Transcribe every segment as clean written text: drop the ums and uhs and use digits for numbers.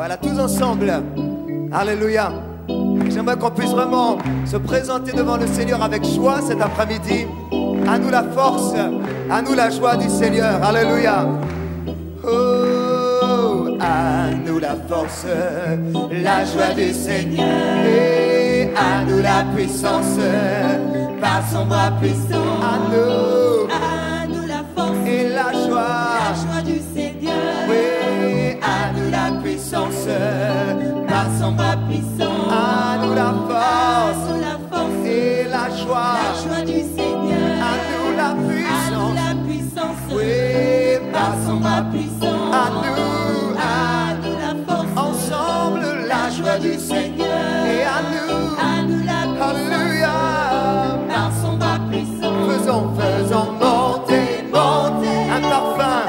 Voilà, tous ensemble. Alléluia. J'aimerais qu'on puisse vraiment se présenter devant le Seigneur avec joie cet après-midi. À nous la force, à nous la joie du Seigneur. Alléluia. Oh, à nous la force, la joie du Seigneur. Et à nous la puissance, par son bras puissant. À nous la force et la joie du Seigneur. Oui, à nous la puissance, par son bras puissant. À nous la force et la joie du Seigneur. À nous la puissance, oui, par son bras puissant. À nous la force, ensemble la joie du Seigneur. Et à nous la puissance, alléluia, par son bras puissant. Faisons monter un parfum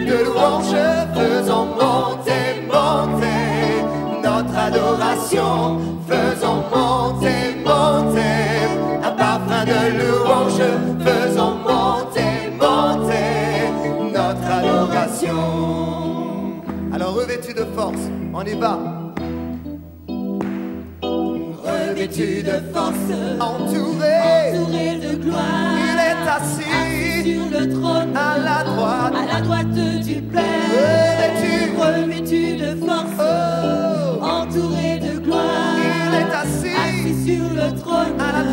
de louange. Faisons monter notre adoration. Faisons monter un parfum de louange. Faisons monter notre adoration. Alors revêtu de force, on y va. Revêtu de force, entouré de gloire. Il est assis sur le trône à la droite du Père. Revêtu de force, entouré de gloire. Il est assis sur le trône à la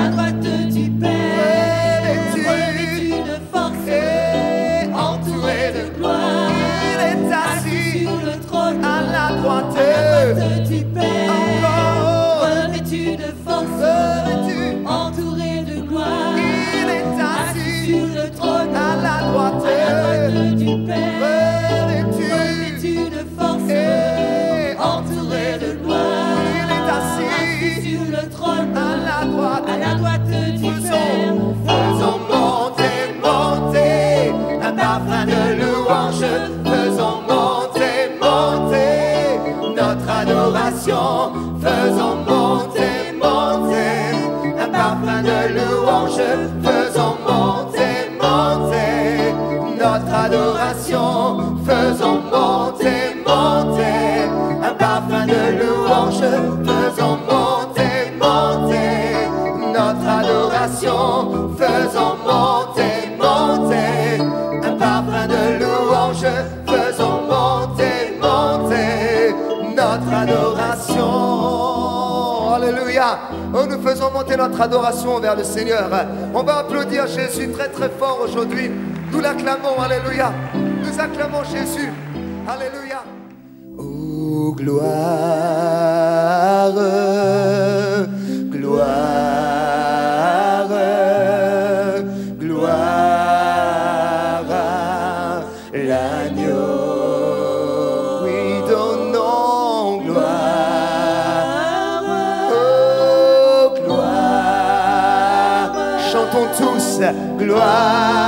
droite du Père. Revêtu de force, entouré de gloire. Il est assis sur le trône à la droite du Père. Revêtu de force, entouré de gloire. Il est assis sur le trône à la droite du Père. Revêtu de force, entouré de gloire. Il est assis sur le trône à la droite du Père. Faisons monter un parfum de louange. Faisons monter notre adoration. Faisons monter un parfum de louange. Faisons monter notre adoration. Faisons monter un parfum de louange. Faisons monter notre adoration. Faisons monter un parfum de louange. Faisons monter notre adoration. Alléluia. Oh, nous faisons monter notre adoration vers le Seigneur. On va applaudir Jésus très très fort aujourd'hui. Nous l'acclamons. Alléluia. Nous acclamons Jésus. Alléluia. Oh, gloire, gloire, gloire à l'agneau. Oui, donnons gloire. Oh, gloire. Chantons tous gloire.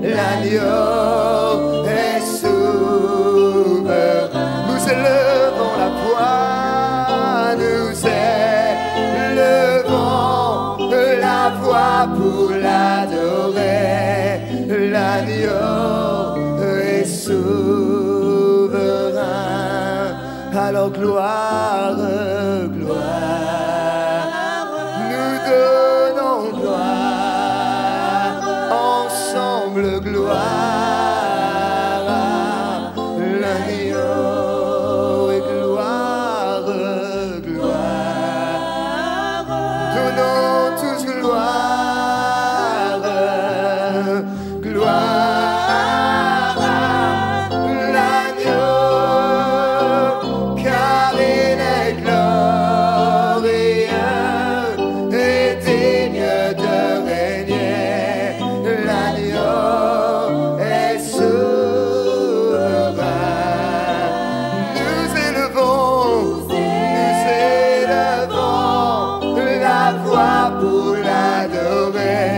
L'agneau est souverain. Nous élevons la voix, nous élevons la voix pour l'adorer. L'agneau est souverain. Alors gloire, gloire, nous donnons gloire, ensemble gloire à l'agneau et gloire, gloire, donnons tous gloire, gloire à l'agneau, car il est glorieux et digne de régner. L'agneau est souverain. Nous élevons la voix pour l'adorer.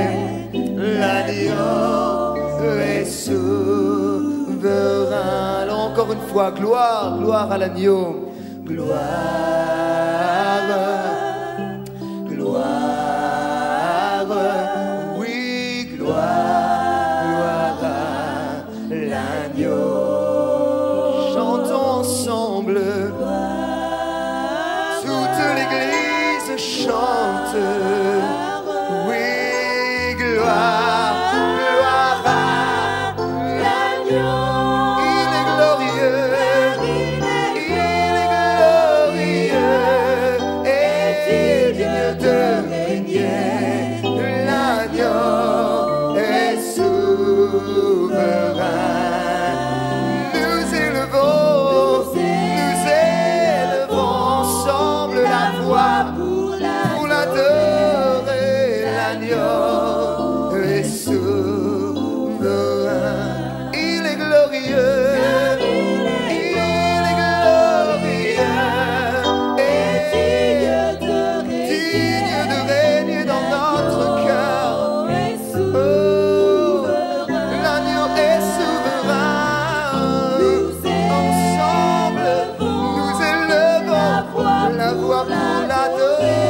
L'agneau est souverain. Alors encore une fois, gloire, gloire à l'agneau. Gloire. gloire, oui, gloire à l'agneau. Chantons ensemble, toute l'église chante, oui, gloire, gloire à l'agneau. Il est glorieux, il est glorieux, et digne de régner. L'agneau est souverain. Nous élevons ensemble la voix pour l'adorer. L'agneau est souverain. Il est glorieux, il est glorieux, et digne de régner dans notre cœur. Oh, l'agneau est souverain. Ensemble, nous élevons la voix pour l'adorer.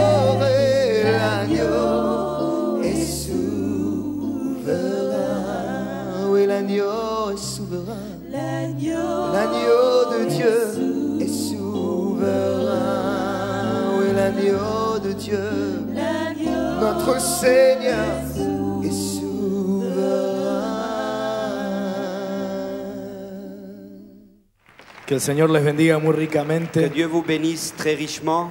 L'agneau est souverain. Oui, l'agneau est souverain. L'agneau de Dieu est souverain. Oui, l'agneau de Dieu, notre Seigneur est souverain. Que el Señor les bendiga muy Que ricamente. Dieu vous bénisse très richement.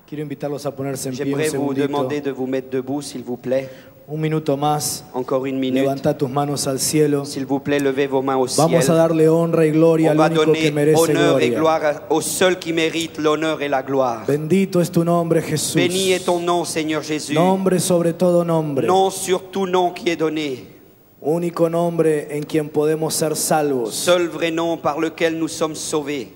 Quiero invitarlos a ponerse en pie un J'aimerais vous segundito. demander de vous mettre debout, s'il vous plaît. Un minuto más. Encore une minute. Levanta tus manos al cielo. S'il vous plaît, levez vos mains au Vamos a ciel. darle honra y gloria On al va único que donner merece honneur et gloria. gloire au seul qui mérite l'honneur et la gloire. Bendito es tu nombre, Jesús. Béni est ton nom, Seigneur Jésus. Nombre sobre todo nombre. Nom sur tout nom qui est donné. Único nombre en quien podemos ser salvos. Seul vrai nom par lequel nous sommes sauvés.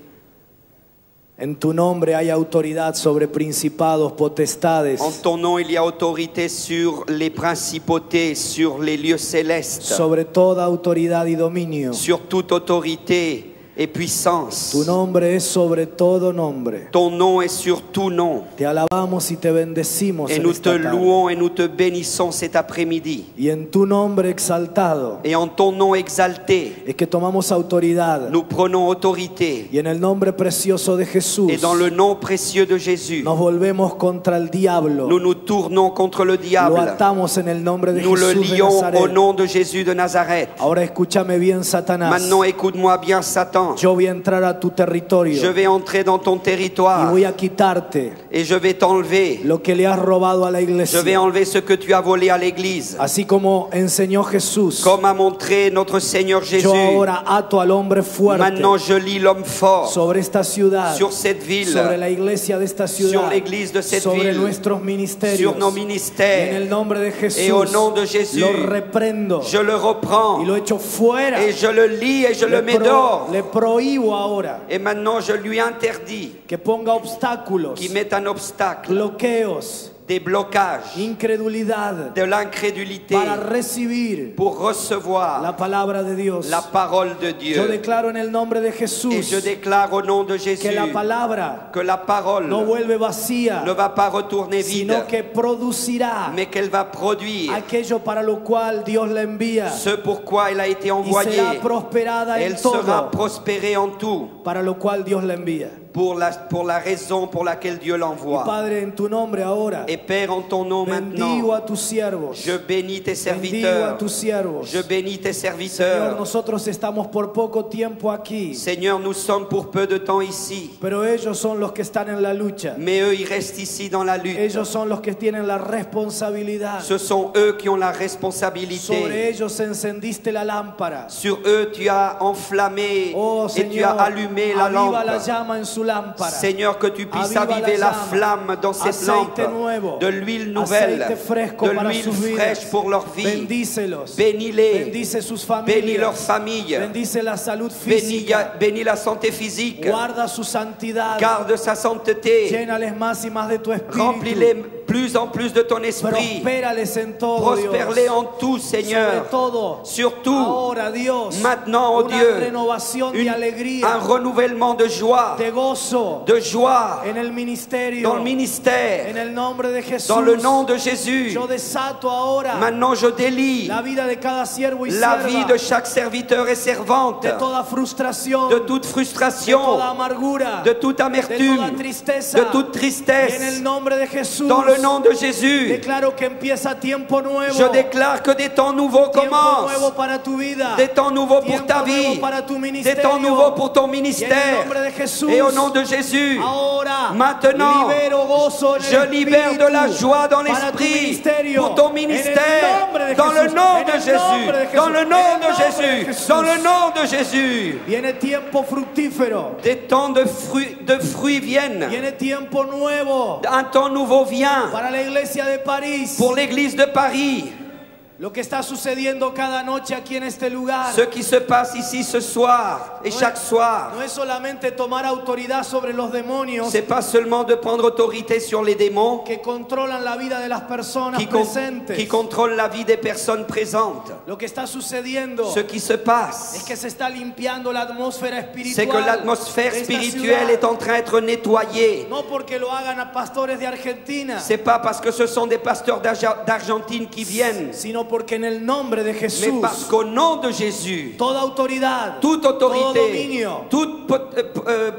En tu nombre hay autoridad sobre principados, potestades, En ton nom, il y a autorité sur les principautés, sur les lieux célestes, sobre toda autoridad y dominio. sur toute autorité et puissance. Tu nombre es sobre todo nombre. Ton nom est sur tout nom. Te alabamos y te bendecimos Et en nous esta te tarde. louons et nous te bénissons cet après-midi. Y en tu nombre exaltado Et en ton nom exalté, es que tomamos autoridad. nous prenons autorité. Y en el nombre precioso de Jesús Et dans le nom précieux de Jésus, nos volvemos contra el diablo. nous nous tournons contre le Lo diable. atamos en el nombre de Nous le Jesús de lions Nazaret. au nom de Jésus de Nazareth. Ahora escúchame bien, Satanás. Maintenant, écoute-moi bien, Satan. Yo voy a entrar a tu territorio Je vais entrer dans ton y territoire voy a quitarte et je vais t'enlever. lo que le has robado a la Je vais iglesia. enlever ce que tu as volé à l'église. Así como enseñó Jesús, Comme a montré notre Seigneur Jésus. yo ahora ato al hombre fuerte Maintenant, je lis l'homme fort sobre esta ciudad, sur cette ville, sobre la iglesia de esta ciudad, sur l'église de cette sobre ville, nuestros ministerios. sur nos Y en ministères. el nombre de Jesús Et au nom de Jésus, lo reprendo je le reprends y lo echo fuera. et je le lis et je le mets dehors. Le prohíbo ahora Et maintenant, je lui interdis que ponga obstáculos, qu'il mette un obstacle, bloqueos, des blocages, incredulidad de l'incrédulité para recibir pour recevoir la palabra de Dios. la parole de Yo Dieu. declaro en el nombre de Et je Jesús déclare au nom de Jésus que la palabra que la parole no vuelve vacía, ne va pas retourner vide, sino que producirá mais qu'elle va produire aquello para lo cual Dios la envía ce pourquoi elle a été y envoyée. será prosperada en Elle sera todo prospérée en tout para lo cual Dios la envía. pour la raison pour laquelle Dieu Y l'envoie. Padre, en tu nombre ahora Et Père, en ton nom bendigo maintenant, a tus siervos, je bénis tes bendigo a serviteurs. tus siervos. Je bénis tes Señor, serviteurs. nosotros estamos por poco tiempo aquí, Seigneur, nous sommes pour peu de temps ici, pero ellos son los que están en la lucha. mais eux, ils restent ici dans la lutte. Ellos son los que tienen la responsabilidad. Ce sont eux qui ont la Sobre responsabilité. ellos encendiste la lámpara. Sur eux, tu as enflammé Oh et tu as Señor, allumé la aviva la lampe. llama en su lámpara. Seigneur, que tu puisses Aviva aviver la la llama. flamme dans cette Aceite lampe, nuevo. de l'huile nouvelle, Aceite fresco de para l'huile sus vidas. fraîche pour leur vie. Bendícelos. Bénis-les, Bendice sus bénis leur familias. famille, Bendice la salud bénis, física. bénis la santé physique, Guarda su santidad. garde sa sainteté, Llénales más y más de tu espíritu. remplis-les plus en plus de ton esprit. Prospérales en todo, Prospère-les Dios. en tout, Seigneur. Sobre todo, Surtout, ahora, Dios, maintenant, oh una Dieu, renovación de un alegría, renouvellement de joie, de gozo de joie en el ministerio, dans le ministère, en el nombre de Jesús. dans le nom de Jésus. Yo desato ahora Maintenant, je délie la vida de cada siervo y la sierva, vie de chaque serviteur et servante, de toda frustración, de toute de frustration, toda amargura, de toute de amertume, toda tristeza. de toute Y en el tristesse. nombre de Jesús, Dans le nom de Jésus, declaro que empieza tiempo nuevo. je déclare que des temps nouveaux Tiempo nuevo commencent. para tu vida. Des temps nouveaux pour Tiempo ta nuevo vie. para tu Des ministerio. temps nouveaux pour ton Y en el ministère. nombre de Jesús, Et au nom de Jésus, ahora maintenant, libero gozo en el je libère de la espíritu joie dans para tu l'esprit ministerio. pour ton En ministère. el nombre de Dans le Jesús. nom En de el nombre de Jésus. Jesús. Dans le nom En el de nombre de Jésus. Jesús. Dans le nom de Jésus. Viene tiempo fructífero. Des temps de fruits viennent. Viene tiempo nuevo Un temps nouveau vient para la iglesia de París. pour l'église de Paris. Lo que está sucediendo cada noche aquí en este lugar Ce qui se passe ici ce soir et chaque soir, no es solamente tomar autoridad sobre los demonios c'est pas seulement de prendre autorité sur les démons que controlan la vida de las personas qui presentes. contrôlent la vie des personnes présentes. Lo que está sucediendo Ce qui se es passe, que se está limpiando la atmósfera espiritual. c'est que l'atmosphère de esta spirituelle ciudad. est en train d'être nettoyée. No porque lo hagan a pastores de Argentina, C'est pas parce que ce sont des pasteurs d'Argentine qui viennent, sino porque en el nombre de mais Jesús, parce qu'au nom de Jésus, toda autoridad, toute todo autorité, dominio toute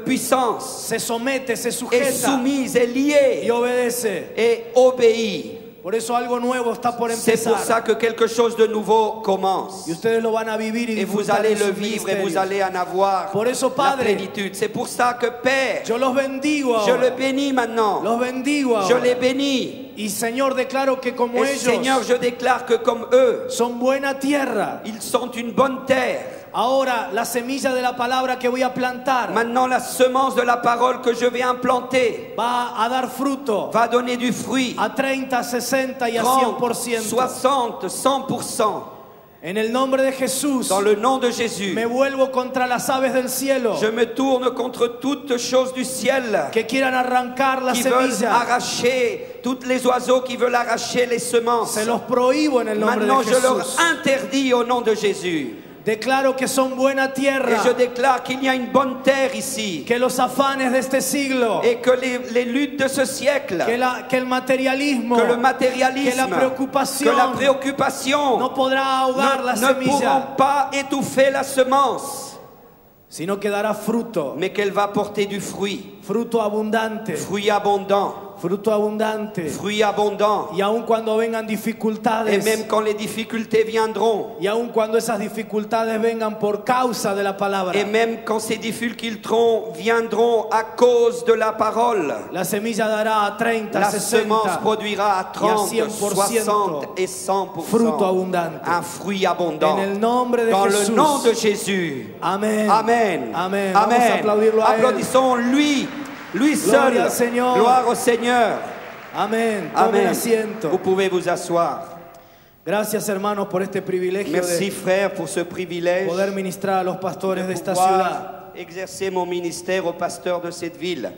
puissance se somete, se est sujeta soumise, est y liée obedece. et obéit. Por eso algo nuevo está por C'est pour empezar. ça que quelque chose de nouveau commence. Y ustedes lo van a vivir y Et vous disfrutar allez en le sus vivre et vous ministerios. allez en avoir Por eso, la Padre, plénitude. C'est pour ça que Père, yo los bendigo je ahora. le bénis maintenant. Los bendigo Je ahora. les bénis. Y Señor, declaro que como Et ellos Seigneur, je déclare que comme eux, son buena tierra, ils sont une bonne terre. ahora la semilla de la palabra que voy a plantar Maintenant, la semence de la parole que je vais implanter va a dar fruto va donner du fruit. a 30, 60 y a 30, 100%. 60, 100%. En el nombre de Jesús, Dans le nom de Jésus, me vuelvo contra las aves del cielo je me tourne contre toutes choses du ciel que quieran arrancar la qui veulent semilla. arracher, tous les oiseaux qui veulent arracher les semences. Se los prohíbo en el nombre Maintenant, de je leur Jesús. interdis au nom de Jésus. Declaro que son buena Et tierra, je déclare qu'il y a une bonne terre ici. que los afanes de este siglo, Et que les luttes de ce siècle, que el materialismo, que le matérialisme, que la preocupación que la préoccupation no podrá ahogar la ne pourront semilla, pas étouffer la semence, sino que dará fruto, mais qu'elle va porter du fruit. fruto abundante, Fruit abondant. fruto abundante. Fruit abondant. Y aun cuando vengan Et dificultades, même quand les difficultés viendront, y aun cuando esas dificultades vengan por causa de la palabra, et même quand ces difficultés viendront à cause de la parole, la semilla dará a 30, la semence 60 produira à 30, 100% 60 et 100% fruto abundante. un fruit abondant. En el nombre de Dans Jesús. le nom de Jésus. Amén. Amen. Amén. Vamos a Amen. aplaudirlo a él. Applaudissons lui seul. Gloria al Señor. Gloire au Seigneur. Amén. Tomen Amen. asiento. Vous pouvez vous asseoir. Gracias, hermanos, por este privilegio Merci de frère pour ce privilège poder ministrar a los pastores de de esta ciudad. pouvoir exercer mon ministère au pasteur de cette ville.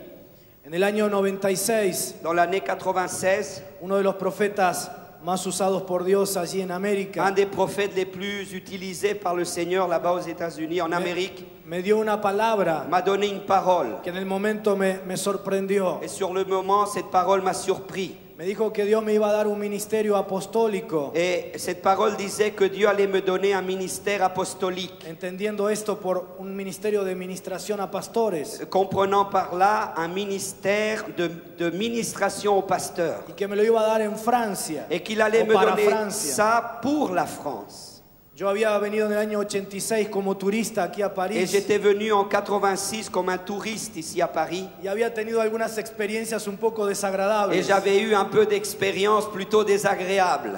En el año 96, Dans l'année 96, uno de los profetas más usados por Dios allí en un América des prophètes les plus utilisés par le Seigneur là-bas aux États-Unis, en Amérique, me dio una palabra m'a donné une parole. que en el momento me sorprendió. Et sur le moment, cette parole m'a surpris. Me dijo que Dios me iba a dar un ministerio apostólico, Et cette parole disait que Dieu allait me donner un ministère apostolique, entendiendo esto por un ministerio de ministración a pastores, comprenant par là un ministère de ministration aux pasteurs. y que me lo iba a dar en Francia, Et qu'il allait o me para donner Francia. ça pour la France. Yo había venido en el año 86 como turista aquí a Et París j'étais venu en 86 comme un touriste ici à Paris. y había tenido algunas experiencias un poco desagradables. Et j'avais eu un peu d'expérience plutôt désagréable.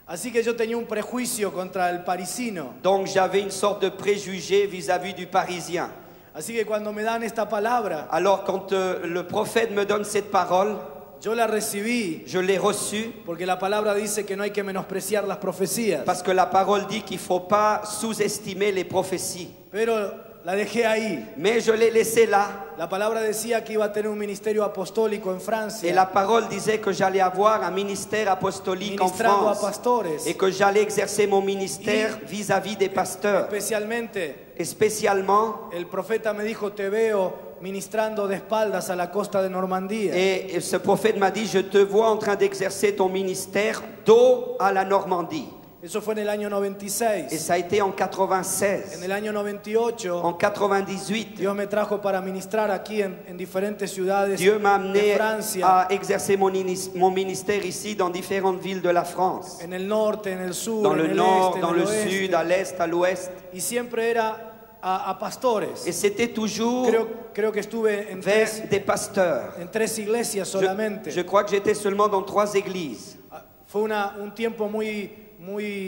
Así que yo tenía un prejuicio contra el parisino. Donc j'avais une sorte de préjugé vis-à-vis du Parisien. Así que cuando me dan esta palabra, Alors quand le prophète me donne cette parole, yo la recibí je l'ai reçue porque la palabra dice que no hay que menospreciar las profecías. parce que la parole dit qu'il ne faut pas sous-estimer les prophéties. Pero la dejé ahí. Mais je l'ai laissée là. La palabra decía que iba a tener un ministerio apostólico en Francia, Et la parole disait que j'allais avoir un ministère apostolique en ministrando a France. pastores, Et que j'allais exercer mon ministère vis-à-vis des pasteurs. especialmente Et spécialement, el profeta me dijo, te veo ministrando de espaldas a la costa de Normandía. et ce prophète m'a dit, je te vois en train d'exercer ton ministère dos à la Normandie. Eso fue en el año Et 96. ça a été en En 96. el año 98, En 98, Dios me trajo para ministrar aquí en diferentes ciudades Dieu m'a de amené Francia, à exercer mon ministère ici dans différentes villes de la France. en el norte, en el sur, Dans en le el nord, este, dans en el le oeste. sud, à l'est, à l'ouest. Y siempre era a pastores. Et c'était toujours Creo que estuve vers des pasteurs. en tres iglesias solamente. Je crois que j'étais seulement dans 3 églises. Fue un tiempo muy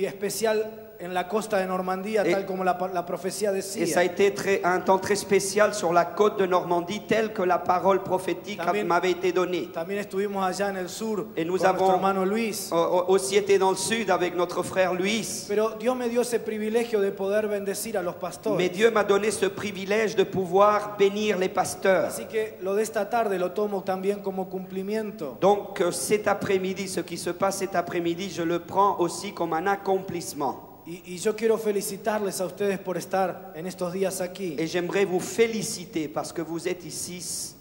especial en la costa de Normandía, Et- tal como la profecía Et ça decía. a été un temps très spécial sur la côte de Normandie, tel que la parole prophétique También- m'avait été donnée. También estuvimos allá en el sur Et nous con nuestro avons hermano Luis. aussi été dans le sud avec notre frère Luis. Pero Dios me dio ese privilegio de poder bendecir a los Mais pastores. Dieu m'a donné ce privilège de pouvoir bénir les pasteurs. Así que lo de esta tarde lo tomo también como cumplimiento. Donc cet après-midi, ce qui se passe cet après-midi, je le prends aussi comme un accomplissement. Y yo quiero felicitarles a ustedes por estar en estos días aquí. Et j'aimerais vous féliciter parce que vous êtes ici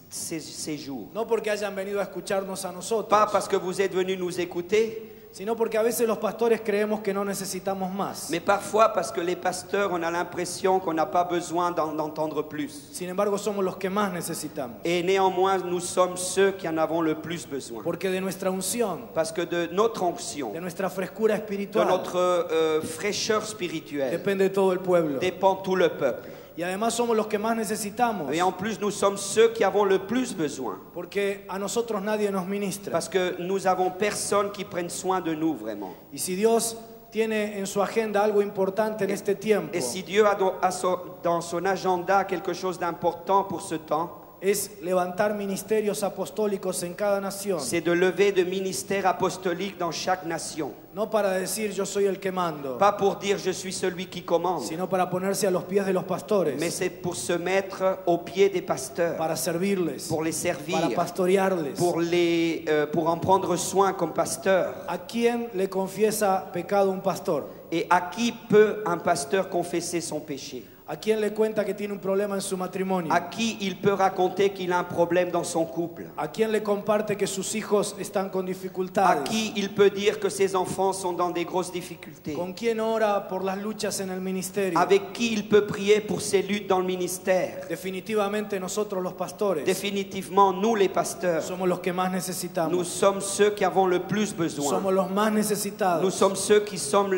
ces jours. No porque hayan venido a escucharnos a Pas nosotros, parce que vous êtes venus nous écouter, sino porque a veces los pastores creemos que no necesitamos más. mais parfois parce que les pasteurs, on a l'impression qu'on n'a pas besoin d'entendre plus. Sin embargo, somos los que más necesitamos. Et néanmoins, nous sommes ceux qui en avons le plus besoin. Porque de nuestra unción, Parce que de notre onction, de nuestra frescura de espiritual, notre fraîcheur spirituelle, depende todo el pueblo. dépend tout le peuple. Y además somos los que más necesitamos, Et en plus, nous sommes ceux qui avons le plus besoin. porque a nosotros nadie nos ministra. Parce que nous avons personne qui prenne soin de nous vraiment. Y si Dios tiene en su agenda algo importante en este tiempo, Et si Dieu a dans son agenda quelque chose d'important pour ce temps, es levantar ministerios apostólicos en cada nación. c'est de lever de ministères apostoliques dans chaque nation. No para decir yo soy el que mando, Pas pour dire je suis celui qui commande, sino para ponerse a los pies de los pastores, mais c'est pour se mettre aux pieds des pasteurs, para servirles, pour les para servir, pastorearles. pour en prendre soin comme pasteur. ¿A quién le confiesa pecado un pastor? Et à qui peut un pasteur confesser son péché? ¿A quién le cuenta que tiene un problema en su matrimonio? À qui il peut raconter qu'il a un problème dans son couple? ¿A quién le comparte que sus hijos están con À dificultades? qui il peut dire que ses enfants sont dans des grosses difficultés? ¿Con quién ora por las luchas en el ministerio? Avec qui il peut prier pour ses luttes dans le ministère? Definitivamente nosotros los pastores Définitivement, nous les pasteurs, somos los que más nous necesitamos. sommes ceux qui avons le plus besoin. Somos los más Nous necesitados. sommes ceux qui sommes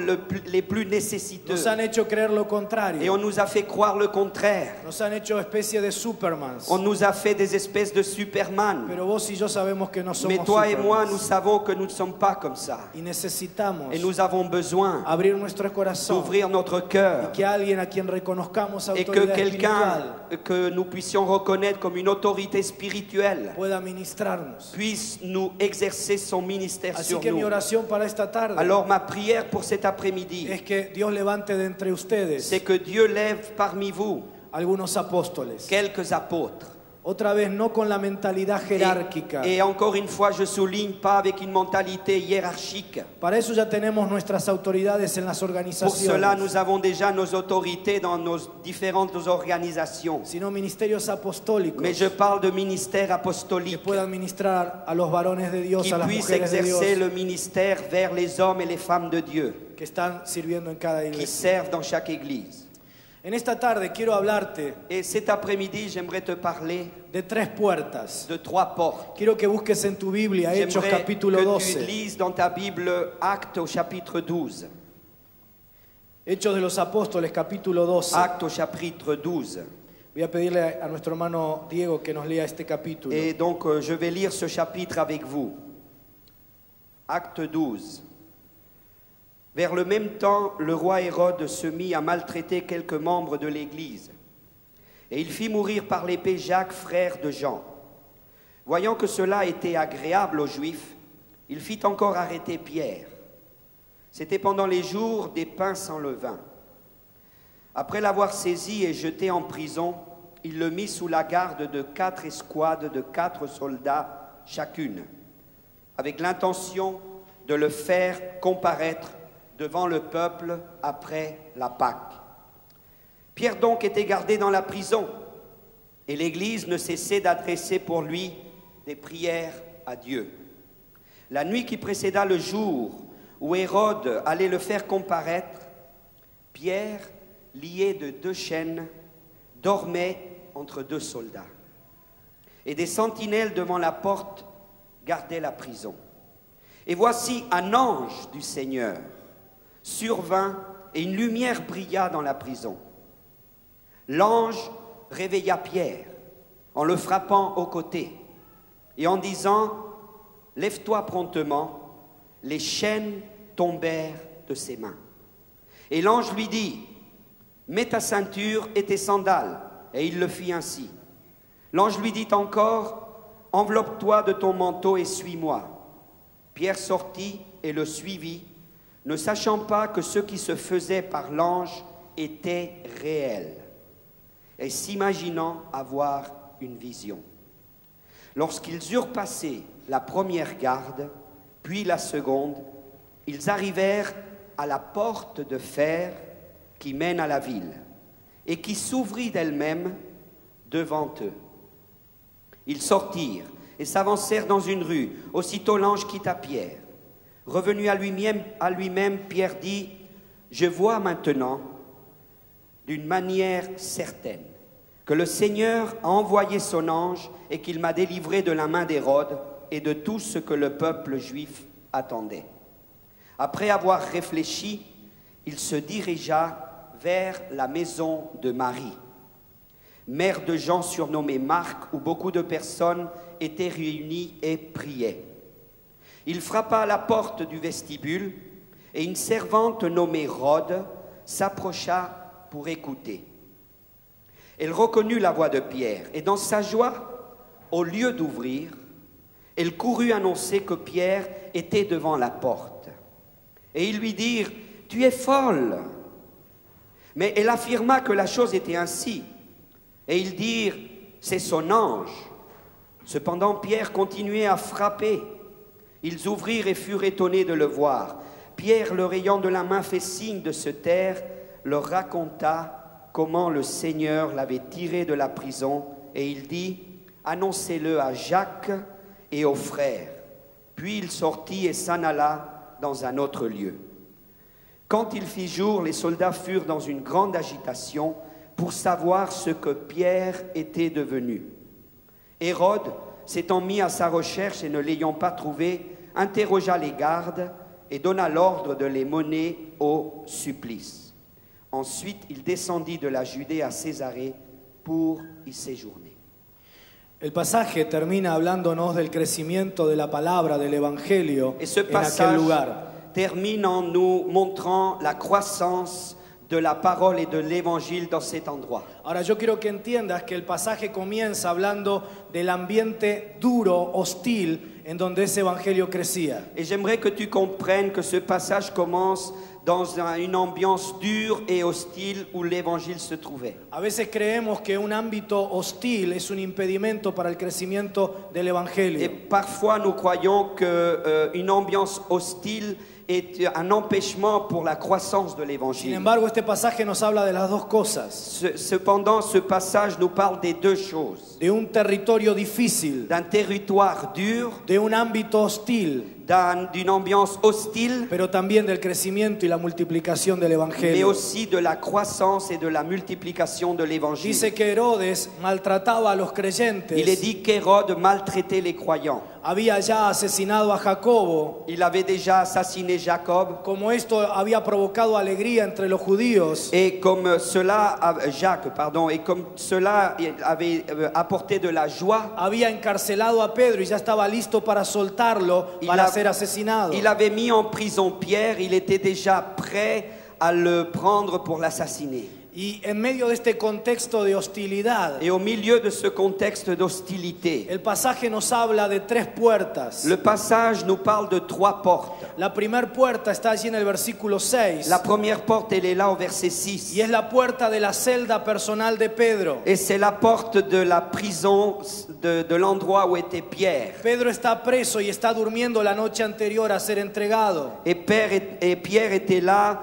les plus nécessiteux. Nos han hecho creer lo Et contrario. on nous a fait croire le contraire. Nos han hecho especie de supermans. On nous a fait des espèces de Superman. Pero vos y yo sabemos que no somos Mais toi et moi, nous supermans. savons que nous ne sommes pas comme ça. Y necesitamos Et nous avons besoin abrir nuestro corazón. d'ouvrir notre cœur Que alguien a quien reconozcamos et que autoridad quelqu'un espiritual que nous puissions reconnaître comme une autorité spirituelle pueda ministrarnos. puisse nous exercer son ministère Así sur que mi nous. oración para esta tarde Alors ma prière pour cet après-midi, es que Dios levante de entre ustedes c'est que Dieu lève parmi vous algunos apóstoles. quelques apôtres. Otra vez, no con la mentalidad jerárquica. Et encore une fois, je souligne pas avec une mentalité hiérarchique. Para eso ya tenemos nuestras autoridades en las Pour cela, organizaciones, nous avons déjà nos autorités dans nos différentes organisations. sino ministerios apostólicos Mais je parle de ministère que apostolique puedan ministrar a los varones de Dios, qui a las puisse mujeres de exercer Dios le ministère vers les hommes et les femmes de Dieu que están sirviendo en cada qui iglesia. servent dans chaque église. En esta tarde quiero hablarte Et cet après-midi, j'aimerais te parler de tres puertas. de 3 portes. Quiero que busques en tu Biblia Hechos J'aimerais capítulo que tu 12. lises dans ta Bible Actes au chapitre 12. Hechos de los Apóstoles capítulo 12. Actes au chapitre 12. Voy a pedirle a nuestro hermano Diego que nos lea este capítulo. Et donc, je vais lire ce chapitre avec vous. Acte 12. Vers le même temps, le roi Hérode se mit à maltraiter quelques membres de l'Église. Et il fit mourir par l'épée Jacques, frère de Jean. Voyant que cela était agréable aux Juifs, il fit encore arrêter Pierre. C'était pendant les jours des pains sans levain. Après l'avoir saisi et jeté en prison, il le mit sous la garde de 4 escouades de 4 soldats chacune, avec l'intention de le faire comparaître devant le peuple après la Pâque. Pierre donc était gardé dans la prison, et l'Église ne cessait d'adresser pour lui des prières à Dieu. La nuit qui précéda le jour où Hérode allait le faire comparaître, Pierre, lié de 2 chaînes, dormait entre 2 soldats. Et des sentinelles devant la porte gardaient la prison. Et voici un ange du Seigneur survint et une lumière brilla dans la prison. L'ange réveilla Pierre en le frappant au côté et en disant « Lève-toi promptement », les chaînes tombèrent de ses mains. Et l'ange lui dit « Mets ta ceinture et tes sandales », et il le fit ainsi. L'ange lui dit encore « Enveloppe-toi de ton manteau et suis-moi ». Pierre sortit et le suivit, ne sachant pas que ce qui se faisait par l'ange était réel, et s'imaginant avoir une vision. Lorsqu'ils eurent passé la première garde, puis la seconde, ils arrivèrent à la porte de fer qui mène à la ville et qui s'ouvrit d'elle-même devant eux. Ils sortirent et s'avancèrent dans une rue. Aussitôt l'ange quitta Pierre. Revenu à lui-même, Pierre dit « Je vois maintenant d'une manière certaine que le Seigneur a envoyé son ange et qu'il m'a délivré de la main d'Hérode et de tout ce que le peuple juif attendait. » Après avoir réfléchi, il se dirigea vers la maison de Marie, mère de Jean surnommé Marc, où beaucoup de personnes étaient réunies et priaient. Il frappa à la porte du vestibule et une servante nommée Rhode s'approcha pour écouter. Elle reconnut la voix de Pierre et dans sa joie, au lieu d'ouvrir, elle courut annoncer que Pierre était devant la porte. Et ils lui dirent « Tu es folle !» Mais elle affirma que la chose était ainsi. Et ils dirent « C'est son ange !» Cependant Pierre continuait à frapper. Ils ouvrirent et furent étonnés de le voir. Pierre, leur ayant de la main fait signe de se taire, leur raconta comment le Seigneur l'avait tiré de la prison. Et il dit « Annoncez-le à Jacques et aux frères. » Puis il sortit et s'en alla dans un autre lieu. Quand il fit jour, les soldats furent dans une grande agitation pour savoir ce que Pierre était devenu. Hérode, s'étant mis à sa recherche et ne l'ayant pas trouvé, interrogea les gardes et donna l'ordre de les mener au supplice. Ensuite, il descendit de la Judée à Césarée pour y séjourner. El pasaje termina hablándonos del crecimiento de la palabra, del evangelio Et ce en aquel passage lugar. termine en nous montrant la croissance de la parole et de l'évangile dans cet endroit. Ahora yo quiero que entiendas que el pasaje comienza hablando del ambiente duro, hostil, en donde ese evangelio crecía. Et j'aimerais que tu comprennes que ce passage commence dans une ambiance dure et hostile où l'évangile se trouvait. A veces creemos que un ámbito hostil es un impedimento para el crecimiento del Et evangelio. parfois nous croyons qu'une ambiance hostile est un empêchement pour la croissance de Sin l'évangile. embargo, este pasaje nos habla de las dos cosas. Cependant, ce passage nous parle des deux choses. De un territorio difícil, D'un territoire dur, de un ámbito hostil, d'une ambiance hostile, pero también del crecimiento y la multiplicación del mais evangelio. aussi de la croissance et de la multiplication de l'évangile. Dice que Herodes maltrataba a los creyentes. Il est dit qu'Hérode maltraitait les croyants. Había ya asesinado a Jacobo. Il avait déjà assassiné Jacob. Como esto había provocado alegría entre los judíos, Et comme cela, et comme cela avait apporté de la joie, había encarcelado a Pedro y ya estaba listo para soltarlo para ser asesinado. il avait mis en prison Pierre, il était déjà prêt à le prendre pour l'assassiner. Y en medio de este contexto de hostilidad, Et au milieu de ce contexte d'hostilité, el pasaje nos habla de 3 puertas. le passage nous parle de 3 portes. La primera puerta está allí en el versículo 6. La première porte, elle est là au verset 6. Y es la puerta de la celda personal de Pedro. Et c'est la porte de la prison, de l'endroit où était Pierre. Pedro está preso y está durmiendo la noche anterior a ser entregado. Et Pierre était là,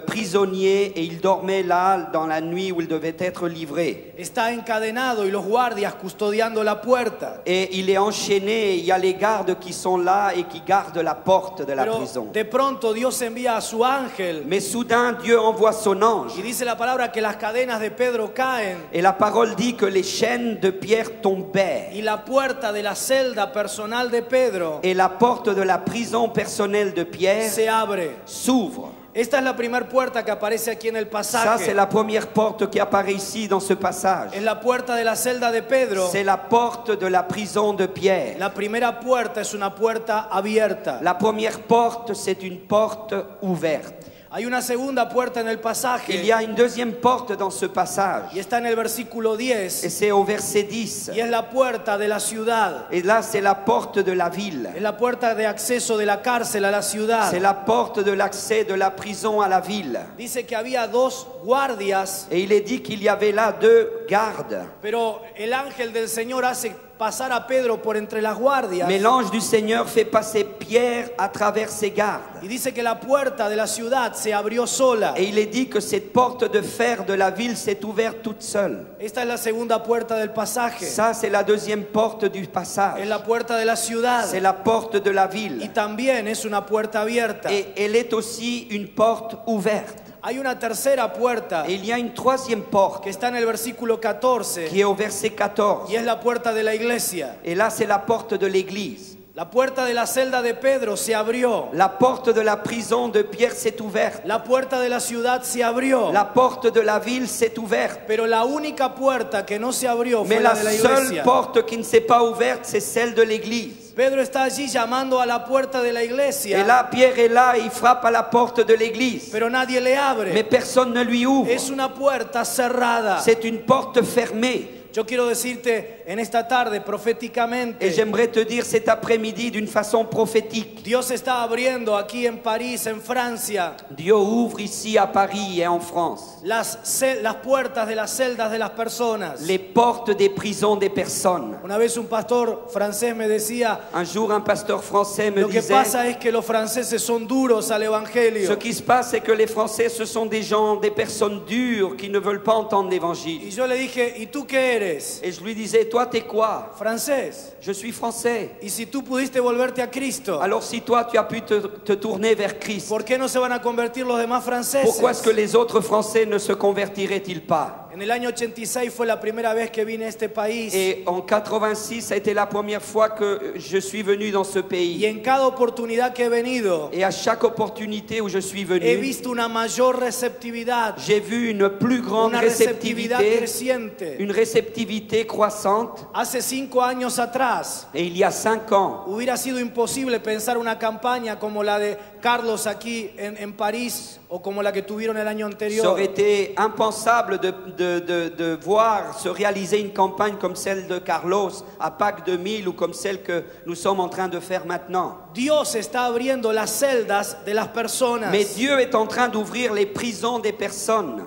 prisonnier, et il dormait là dans la nuit où il devait être livré. Está encadenado y los guardias custodiando la puerta. Et il est enchaîné, et il y a les gardes qui sont là et qui gardent la porte de la Pero prison. de pronto Dios envía a su ángel Mais soudain, Dieu envoie son ange. y dice la palabra que las cadenas de Pedro caen Et la parole dit que les chaînes de Pierre tombèrent. y la puerta de la celda personal de Pedro Et la porte de la prison personnelle de Pierre se abre. s'ouvre. Esta es la primera puerta que aparece aquí en el Ça, c'est pasaje. la première porte qui apparaît ici dans ce passage. Es la puerta de la celda de Pedro. C'est la porte de la prison de Pierre. La primera puerta es una puerta abierta. La première porte, c'est une porte ouverte. Hay una segunda puerta en el Il y pasaje a une deuxième porte dans ce passage. y está en el versículo Et 10 c'est au verset 10. y es la puerta de la ciudad. Et là, c'est la porte de la ville. Es la puerta de acceso de la cárcel a la ciudad. C'est la porte de l'accès de la prison à la ville. Dice que había 2 guardias, Et il est dit qu'il y avait là 2 gardes. pero el ángel del Señor hace pasar a Pedro por entre las guardias. Mais l'ange du Seigneur fait passer Pierre à travers ses gardes. Y dice que la puerta de la ciudad se abrió sola. Et il est dit que cette porte de fer de la ville s'est ouverte toute seule. Esta es la segunda puerta del pasaje. Ça, c'est la deuxième porte du passage. Es la puerta de la ciudad. C'est la porte de la Y ville. también es una puerta abierta. Et elle est aussi une porte ouverte. Hay una tercera puerta Et il y a une troisième porte que está en el versículo 14 qui est au verset 14. y es la puerta de la iglesia. Et là, c'est la porte de l'église. La puerta de la celda de Pedro se abrió. La porte de la prison de Pierre s'est ouverte. La puerta de la ciudad se abrió. La porte de la ville s'est ouverte. Pero la única puerta que no se abrió Mais fue la la de la seule iglesia. porte qui ne s'est pas ouverte, c'est celle de l'église. Pedro está allí llamando a la puerta de la Et iglesia, là, Pierre est là et il frappe à la porte de l'église. pero nadie le Mais abre. personne ne lui ouvre. Es una puerta cerrada. C'est une porte fermée. Yo quiero decirte en esta tarde Et proféticamente, j'aimerais te dire cet après-midi d'une façon prophétique. Dios está abriendo aquí en París, en Francia, Dieu ouvre ici à Paris et en France las puertas de las celdas de las personas. les portes des prisons des personnes. Una vez un pastor francés me decía, Un jour, un pasteur français me lo que disait, pasa es que los franceses son duros al ce evangelio. qui se passe, c'est que les Français, ce sont des gens, des personnes dures qui ne veulent pas entendre Y l'évangile. yo le dije, ¿y tú qué eres? Et je lui disais, toi, t'es quoi? Francés. Je suis français. Y si tú pudiste volverte a Cristo, Alors si toi, tu as pu te tourner vers Christ, ¿por qué no se van a convertir los demás franceses? pourquoi est-ce que les autres Français ne se convertiraient-ils pas? En el año 86 fue la primera vez que vine a este país. Et en 86, ça a été la première fois que je suis venu dans ce Y pays. en cada oportunidad que he venido, Et à chaque opportunité où je suis he venu, visto una mayor receptividad, j'ai vu une plus grande una receptividad réceptivité, creciente. une réceptivité croissante. Hace 5 años atrás, Et il y a 5 ans, hubiera sido imposible pensar una campaña como la de Carlos aquí en París o como la que tuvieron el año ça anterior. aurait été impensable de voir se réaliser une campagne comme celle de Carlos à Pâques 2000 ou comme celle que nous sommes en train de faire maintenant. Dios está abriendo las celdas de las personas. Mais Dieu est en train d'ouvrir les prisons des personnes.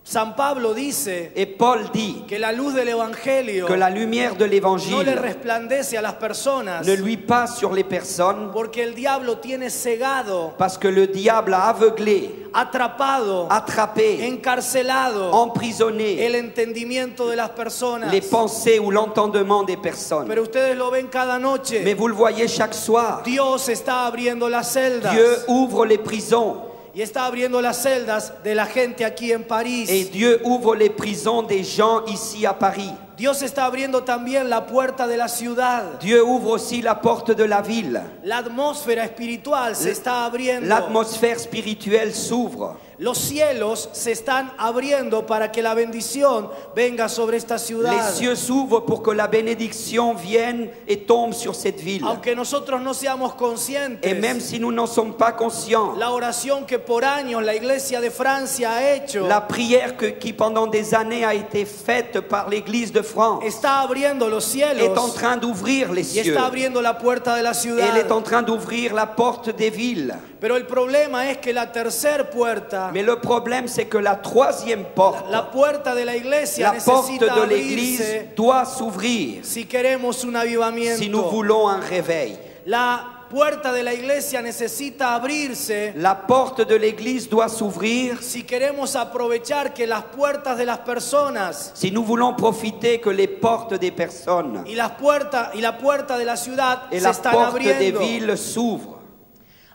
San Pablo dice Et Paul dit que la luz del Evangelio que la lumière de no le l'évangile resplandece a las personas ne lui passe sur les personnes porque el diablo tiene cegado, parce que le diable a aveuglé, atrapado, attrapé, encarcelado emprisonné el entendimiento de las personas. les pensées ou l'entendement des personnes. Pero ustedes lo ven cada Mais noche. vous le voyez chaque soir, Dios está abriendo las celdas. Dieu ouvre les prisons Y está abriendo las celdas de la gente aquí en et París. Dieu ouvre les prisons des gens ici à Paris. Dios está abriendo también la puerta de la ciudad. Dieu ouvre aussi la porte de la ville. La atmósfera espiritual se está abriendo. L'atmosphère spirituelle s'ouvre. Los cielos se están abriendo para que la bendición venga sobre esta ciudad. Les cieux s'ouvrent pour que la bénédiction vienne et tombe sur cette ville. Aunque nosotros no seamos conscientes, Et même si nous n'en sommes pas conscients, la oración que por años la iglesia de Francia ha hecho la prière qui pendant des années a été faite par l'Église de France está abriendo los cielos est en train d'ouvrir les y cieux. está abriendo la puerta de la ciudad. Elle est en train d'ouvrir la porte des villes. Pero el problema es que la tercera puerta, Mais le problème, c'est que la troisième porte, la puerta de la iglesia la porte necesita de l'Église abrirse doit s'ouvrir si queremos un si nous avivamiento. voulons un réveil. La puerta de la iglesia necesita abrirse La porte de l'Église doit s'ouvrir si queremos aprovechar que las puertas de las personas si nous voulons profiter que les portes des personnes y la puerta de la ciudad et se la están porte des abriendo. villes s'ouvrent.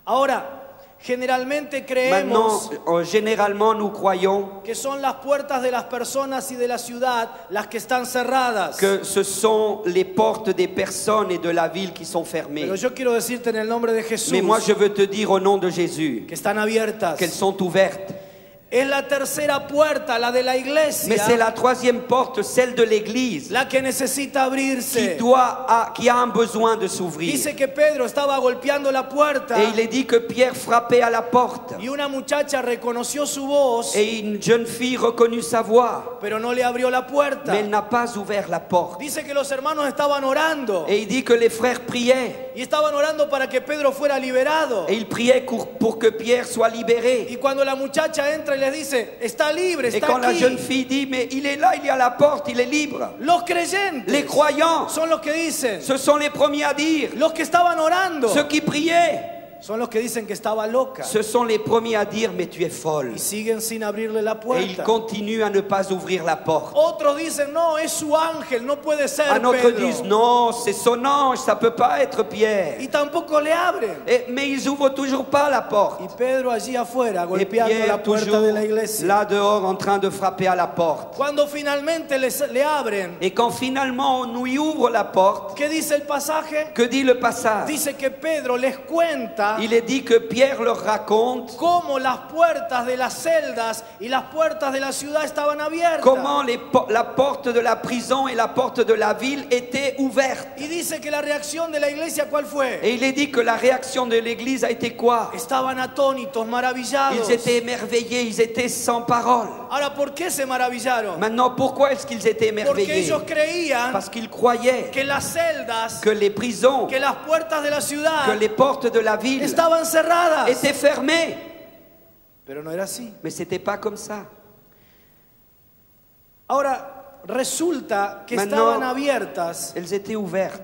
Ahora, generalmente Maintenant, creemos généralement, nous croyons que son las puertas de las personas y de la ciudad las que están cerradas. que ce sont les portes des personnes et de la ville qui sont fermées. Pero yo quiero decirte en el nombre de Jesús Mais moi, je veux te dire au nom de Jésus que están abiertas. qu'elles sont ouvertes. Es la tercera puerta, la de la iglesia, Mais c'est la troisième porte, celle de l'Église, la que necesita abrirse. qui a un besoin de s'ouvrir. Dice que Pedro estaba golpeando la puerta Et il est dit que Pierre frappait à la porte. y una muchacha reconoció su voz, Et une jeune fille reconnut sa voix, pero no le abrió la puerta. mais elle n'a pas ouvert la porte. Dice que los hermanos estaban orando Et il dit que les frères priaient. y estaban orando para que Pedro fuera liberado. Et ils priaient pour que Pierre soit libéré. Y cuando la muchacha entra y les dice, está libre, Et está quand la aquí, jeune fille dit, mais il est là, il est à la porte, il est libre. los creyentes Les croyants, son los que dicen, ce sont les premiers à dire. los que estaban orando Ceux qui priaient, son los que dicen que estaba loca ce sont les premiers à dire, mais tu es folle. y siguen sin abrirle la Et ils puerta. continuent à ne pas ouvrir la porte. Otros dicen, no, es su ángel, no puede ser Un autre Pedro. disent, non, c'est son ange, ça peut pas être Pierre. Y tampoco le abren. Mais ils ouvrent toujours pas la porte. Y Pedro allí afuera Et golpeando la Pierre puerta toujours de la iglesia. là dehors en train de frapper à la porte. Cuando finalmente le abren, Et quand finalement on lui ouvre la porte, ¿qué dice el pasaje? que dit le passage? Dice que Pedro les cuenta Il est dit que Pierre leur raconte cómo las puertas de las celdas y las puertas de la ciudad estaban abiertas. comment la porte de la prison et la porte de la ville étaient ouvertes. Y dice que la reacción de la iglesia, ¿cuál fue? Et il est dit que la réaction de l'Église a été quoi? Estaban atónitos, maravillados. Ils étaient émerveillés, ils étaient sans parole. Ahora, ¿por qué se maravillaron? Maintenant, pourquoi est-ce qu'ils étaient Porque émerveillés? ellos creían Parce qu'ils croyaient que las celdas, que les prisons, que las puertas de la ciudad que les portes de la ville estaban cerradas. étaient fermées. Pero no era así. Mais c'était pas comme ça. Ahora, resulta que Maintenant, estaban abiertas Elles étaient ouvertes.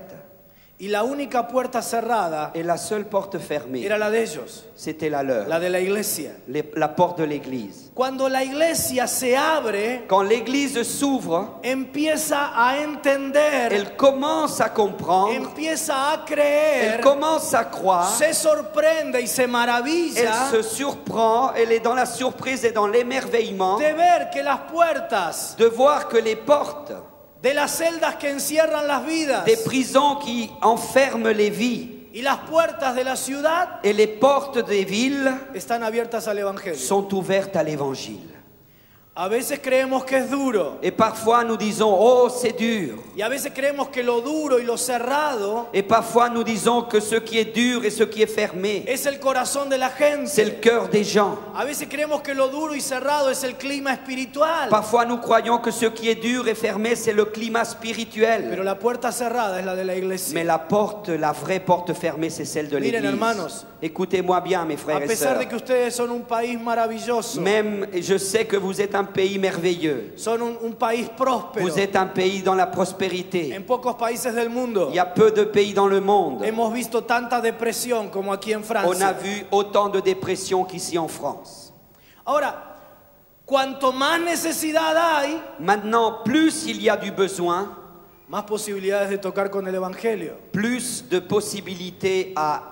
y la única puerta cerrada Et la seule porte fermée, era la de ellos, c'était la leur, la de la iglesia. la porte de l'Église. Cuando la iglesia se abre, Quand l'Église s'ouvre, empieza a entender, elle commence à comprendre, empieza a elle creer, commence à croire, se sorprende y se elle maravilla se surprend, elle est dans la surprise et dans l'émerveillement de ver que las puertas de voir que les portes de las celdas que encierran las vidas des prisons qui enferment les vies y las puertas de la ciudad et les portes des villes están abiertas al evangelio. sont ouvertes à l'Évangile. A veces creemos que es duro Et parfois nous disons, oh c'est dur. y a veces creemos que lo duro y lo cerrado Et parfois nous disons que ce qui est dur et ce qui est fermé, es el corazón de la c'est le gente. cœur des gens. A veces creemos que lo duro y cerrado es el clima espiritual. Parfois nous croyons que ce qui est dur et fermé, c'est le climat spirituel. Pero la puerta cerrada es la de la iglesia. Mais la porte, la vraie porte fermée, c'est celle de Miren, l'Église. hermanos, Écoutez-moi bien, mes A frères et pesar sœurs. de que ustedes son un país maravilloso, Même, je sais que vous êtes un pays merveilleux. son un país próspero, Vous êtes un pays dans la prospérité. en pocos países del mundo Il y a peu de pays dans le monde. hemos visto tanta depresión como aquí en On a Francia. vu autant de dépression qu'ici en France. Ahora, cuanto más necesidad hay, Maintenant, plus il y a du besoin, más posibilidades de tocar con el Evangelio. plus de possibilités à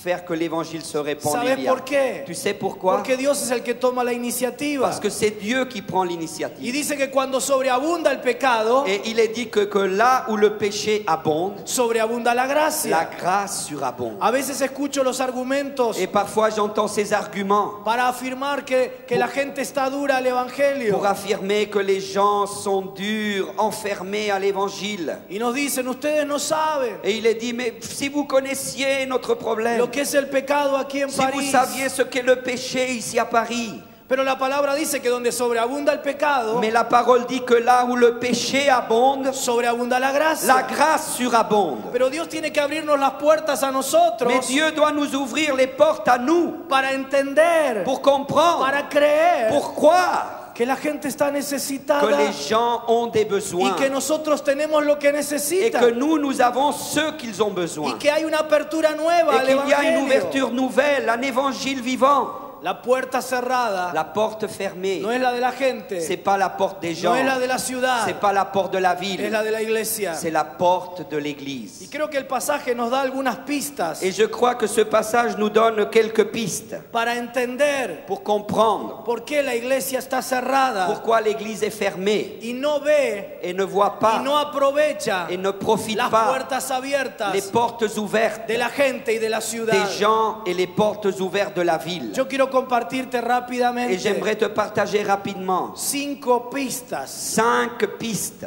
faire que l'évangile se répande. ¿Sabes por qué? Tu sais pourquoi? Porque Dios es el que toma la iniciativa. Parce que c'est Dieu qui prend Y l'initiative. dice que cuando sobreabunda el pecado, Et il est dit que là où le péché abonde, sobreabunda la la gracia. grâce surabonde. A veces escucho los argumentos Et parfois j'entends ces arguments para afirmar que la gente está dura al evangelio. pour affirmer que les gens sont durs, enfermés à l'évangile. Y nos dicen, ustedes no saben Et il est dit, mais si vous connaissiez notre problème, lo que es el pecado aquí en si vous París. saviez ce qu'est le péché ici à Paris. Pero la palabra dice que donde sobreabunda el pecado, Mais la parole dit que là où le péché abonde, sobreabunda la gracia. la grâce surabonde. Pero Dios tiene que abrirnos las puertas a nosotros Mais Dieu doit nous ouvrir les portes à nous para entender, pour comprendre para creer pourquoi que la gente está necesitada que les gens ont des y besoins que nosotros tenemos lo que et necesitan que nous avons ce qu'ils ont besoin y que hay una apertura nueva et al qu'il y a une evangelio. ouverture nouvelle, un évangile vivant. La puerta cerrada La porte fermée, no es la de la gente, c'est pas la porte des no gens, es la de la ciudad, c'est pas la porte de la es ville, la de la iglesia. c'est la porte de Y l'église. creo que el pasaje nos da algunas pistas Et je crois que ce passage nous donne quelques pistes para entender pour comprendre por qué la iglesia está cerrada pourquoi l'église est fermée y no ve et ne voit y pas no aprovecha et ne profite las pas puertas abiertas les portes ouvertes de la gente y de la ciudad. des gens et les portes ouvertes de la ville. Yo quiero compartirte Et rápidamente j'aimerais te partager rapidement 5 pistas. 5 pistes.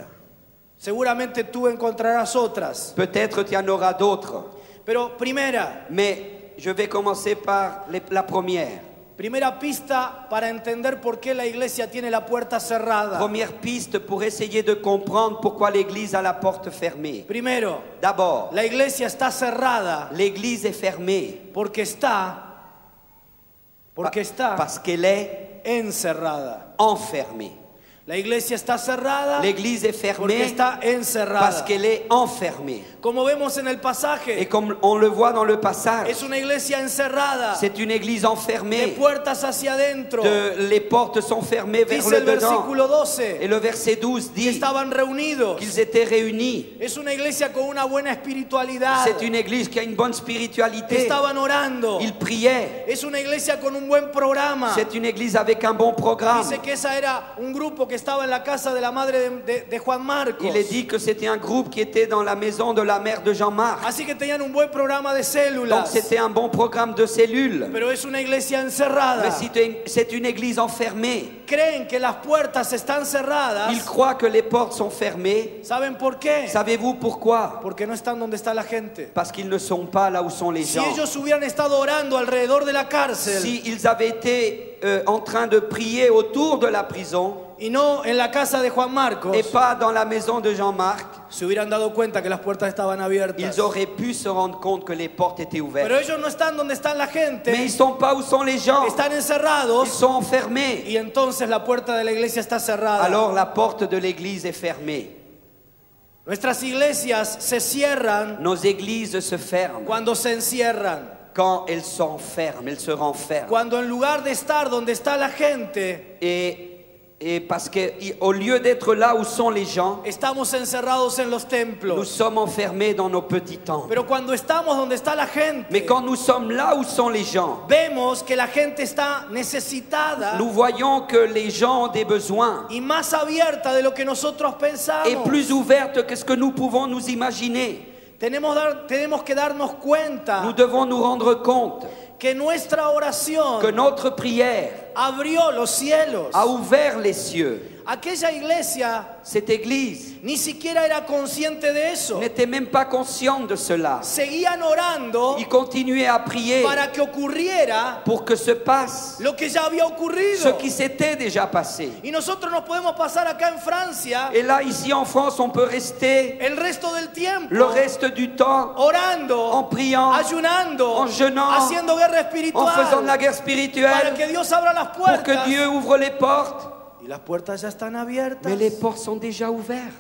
Seguramente tú encontrarás otras. Peut-être qu'il y en aura d'autres, Pero primera mais je vais commencer par la première. pista para entender por qué la iglesia tiene la puerta cerrada. Première piste pour essayer de comprendre pourquoi l'église a la porte fermée. Primero, D'abord, la iglesia está cerrada l'église est fermée porque está parce qu'elle est encerrada. enfermée. La iglesia está cerrada L'église est porque fermée está parce encerrada. qu'elle est enfermée. Como vemos en el Et pasaje, comme on le voit dans le passage, es una iglesia encerrada, c'est une église de enfermée. puertas hacia adentro. Les portes sont fermées vers Dice le el dedans. versículo Et 12 le verset 12 que dit estaban reunidos. qu'ils étaient réunis. Es una iglesia con una buena espiritualidad. C'est une église qui a une bonne spiritualité. Estaban orando. Ils priaient. Es una iglesia con un buen programa. C'est une église avec un bon programme. Dice que esa era un grupo que estaba en la casa de la madre de Juan Marcos. Il est dit que c'était un groupe qui était dans la maison de la mère de Jean-Marc. Así que tenían un buen programa de Donc células. c'était un bon programme de cellules. Pero es una iglesia encerrada. Mais c'est une église enfermée. Creen que las puertas están cerradas. Ils croient que les portes sont fermées. ¿Saben por qué? Savez-vous pourquoi? Porque no están donde está la gente. Parce qu'ils ne sont pas là où sont les Si gens. ellos hubieran estado orando alrededor de la cárcel S'ils avaient été en train de prier autour de la prison y no en la casa de Juan Marcos, et pas dans la maison de Jean-Marc, se hubieran dado cuenta que las puertas estaban abiertas. ils auraient pu se rendre compte que les portes étaient ouvertes. Pero ellos no están donde está la gente, Mais ils ne sont pas où sont les gens. están Ils encerrados sont enfermés. y entonces la puerta de la iglesia está cerrada. Alors la porte de l'église est fermée. Nuestras iglesias se cierran Nos églises se ferment cuando se encierran. quand elles s'enferment, elles se renferment. Cuando en lugar de estar donde está la gente, Et parce qu'au lieu d'être là où sont les gens, estamos encerrados en los nous templos. sommes enfermés dans nos petits temples. Pero cuando estamos donde está la gente, Mais quand nous sommes là où sont les gens, vemos que la gente está necesitada nous voyons que les gens ont des besoins y más abierta de lo que nosotros pensamos. et plus ouvertes que ce que nous pouvons nous imaginer. Tenemos que darnos cuenta Nous devons nous rendre compte que nuestra oración que notre prière abrió los cielos. a ouvert les cieux. Aquella iglesia Cette église ni siquiera era consciente de eso. n'était même pas consciente de cela. Seguían orando Ils continuaient à prier para que ocurriera pour que se passe lo que ya había ce ocurrido. qui s'était déjà passé. Y nosotros nos podemos pasar acá en Francia Et là, ici en France, on peut rester el resto del tiempo le reste du temps orando, en priant, ayunando, en jeûnant, haciendo guerra en faisant de la espiritual guerre para spirituelle, que Dios abra las pour que puertas. Dieu ouvre les portes. Y las puertas ya están abiertas. Mais les portes sont déjà ouvertes.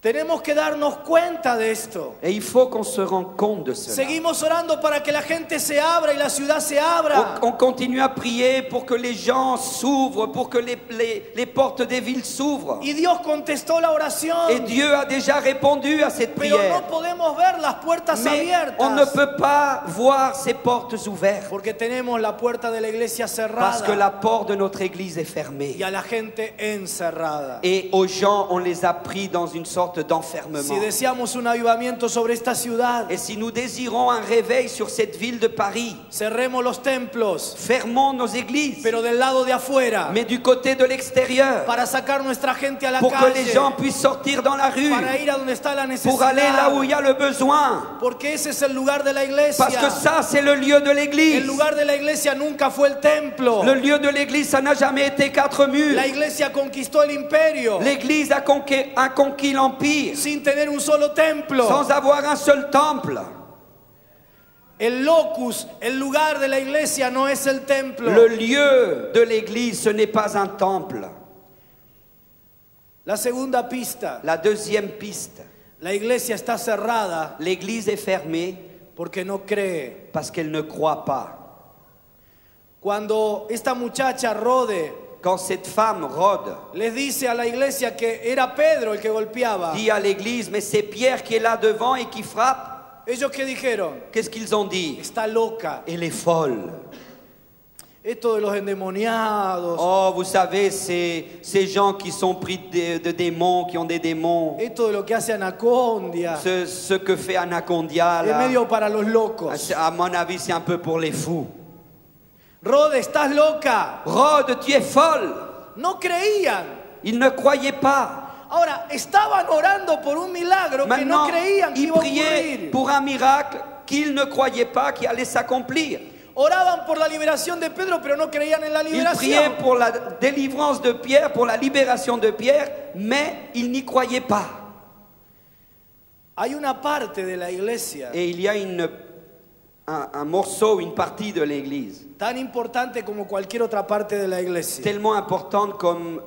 Tenemos que darnos cuenta de esto. Et il faut qu'on se rende compte de cela. Seguimos orando para que la gente se abra y la ciudad se abra. On continue à prier pour que les gens s'ouvrent, pour que les portes des villes s'ouvrent. Y Dios contestó la oración. Et Dieu a déjà répondu à cette Pero prière. no podemos ver las puertas Mais abiertas. on ne peut pas voir ces portes ouvertes. Porque tenemos la puerta de la iglesia Parce que cerrada la porte de notre église est fermée. y a la gente encerrada. Et aux gens, on les a pris dans une sorte d'enfermement. Si deseamos un avivamiento sobre esta ciudad, Et si nous désirons un réveil sur cette ville de Paris, cerremos los templos, fermons nos églises, pero del lado de afuera, mais du côté de l'extérieur, para sacar nuestra gente a la pour que les calle, gens puissent sortir dans la rue, para ir a donde está la pour aller là où necesidad, il y a le besoin. porque ese es el lugar de la iglesia. Parce que ça, c'est le lieu de El l'église. lugar de la iglesia nunca fue el templo. Le lieu de l'église, ça n'a jamais été quatre murs. La iglesia conquistó el imperio L'église a conquis l'empire sin tener un solo templo. sans avoir un seul temple. El locus, el lugar de la iglesia no es el templo. Le lieu de l'église, ce n'est pas un temple. La segunda pista, La deuxième piste, la iglesia está cerrada l'église est fermée porque no cree. parce qu'elle ne croit pas. Cuando esta muchacha Rode Quand cette femme, Rhodes, les dice a la iglesia que era Pedro el que golpeaba, dit à l'église, mais c'est Pierre qui est là devant et qui frappe, ellos que dijeron, qu'est-ce qu'ils ont dit? está loca. Elle est folle. Esto de los endemoniados, Oh, vous savez, ces gens qui sont pris de démons, qui ont des démons, esto de lo que hace Anacondia, ce que fait Anacondia, es là, medio para los locos. à mon avis, c'est un peu pour les fous. Rode, estás loca. Rhodes, tu es folle. No creían. Ils ne croyaient pas. Ahora, estaban orando por un milagro que Maintenant, no creían que ils iba a priaient ocurrir. pour un miracle qu'ils ne croyaient pas qui allait s'accomplir. Oraban por la liberación de Pedro, pero no creían en la Ils priaient liberación. pour la délivrance de Pierre, pour la libération de Pierre, mais ils n'y croyaient pas. Hay una parte de la iglesia Et il y a un morceau, une partie de l'église, tan importante como cualquier otra parte de la iglesia. tellement importante comme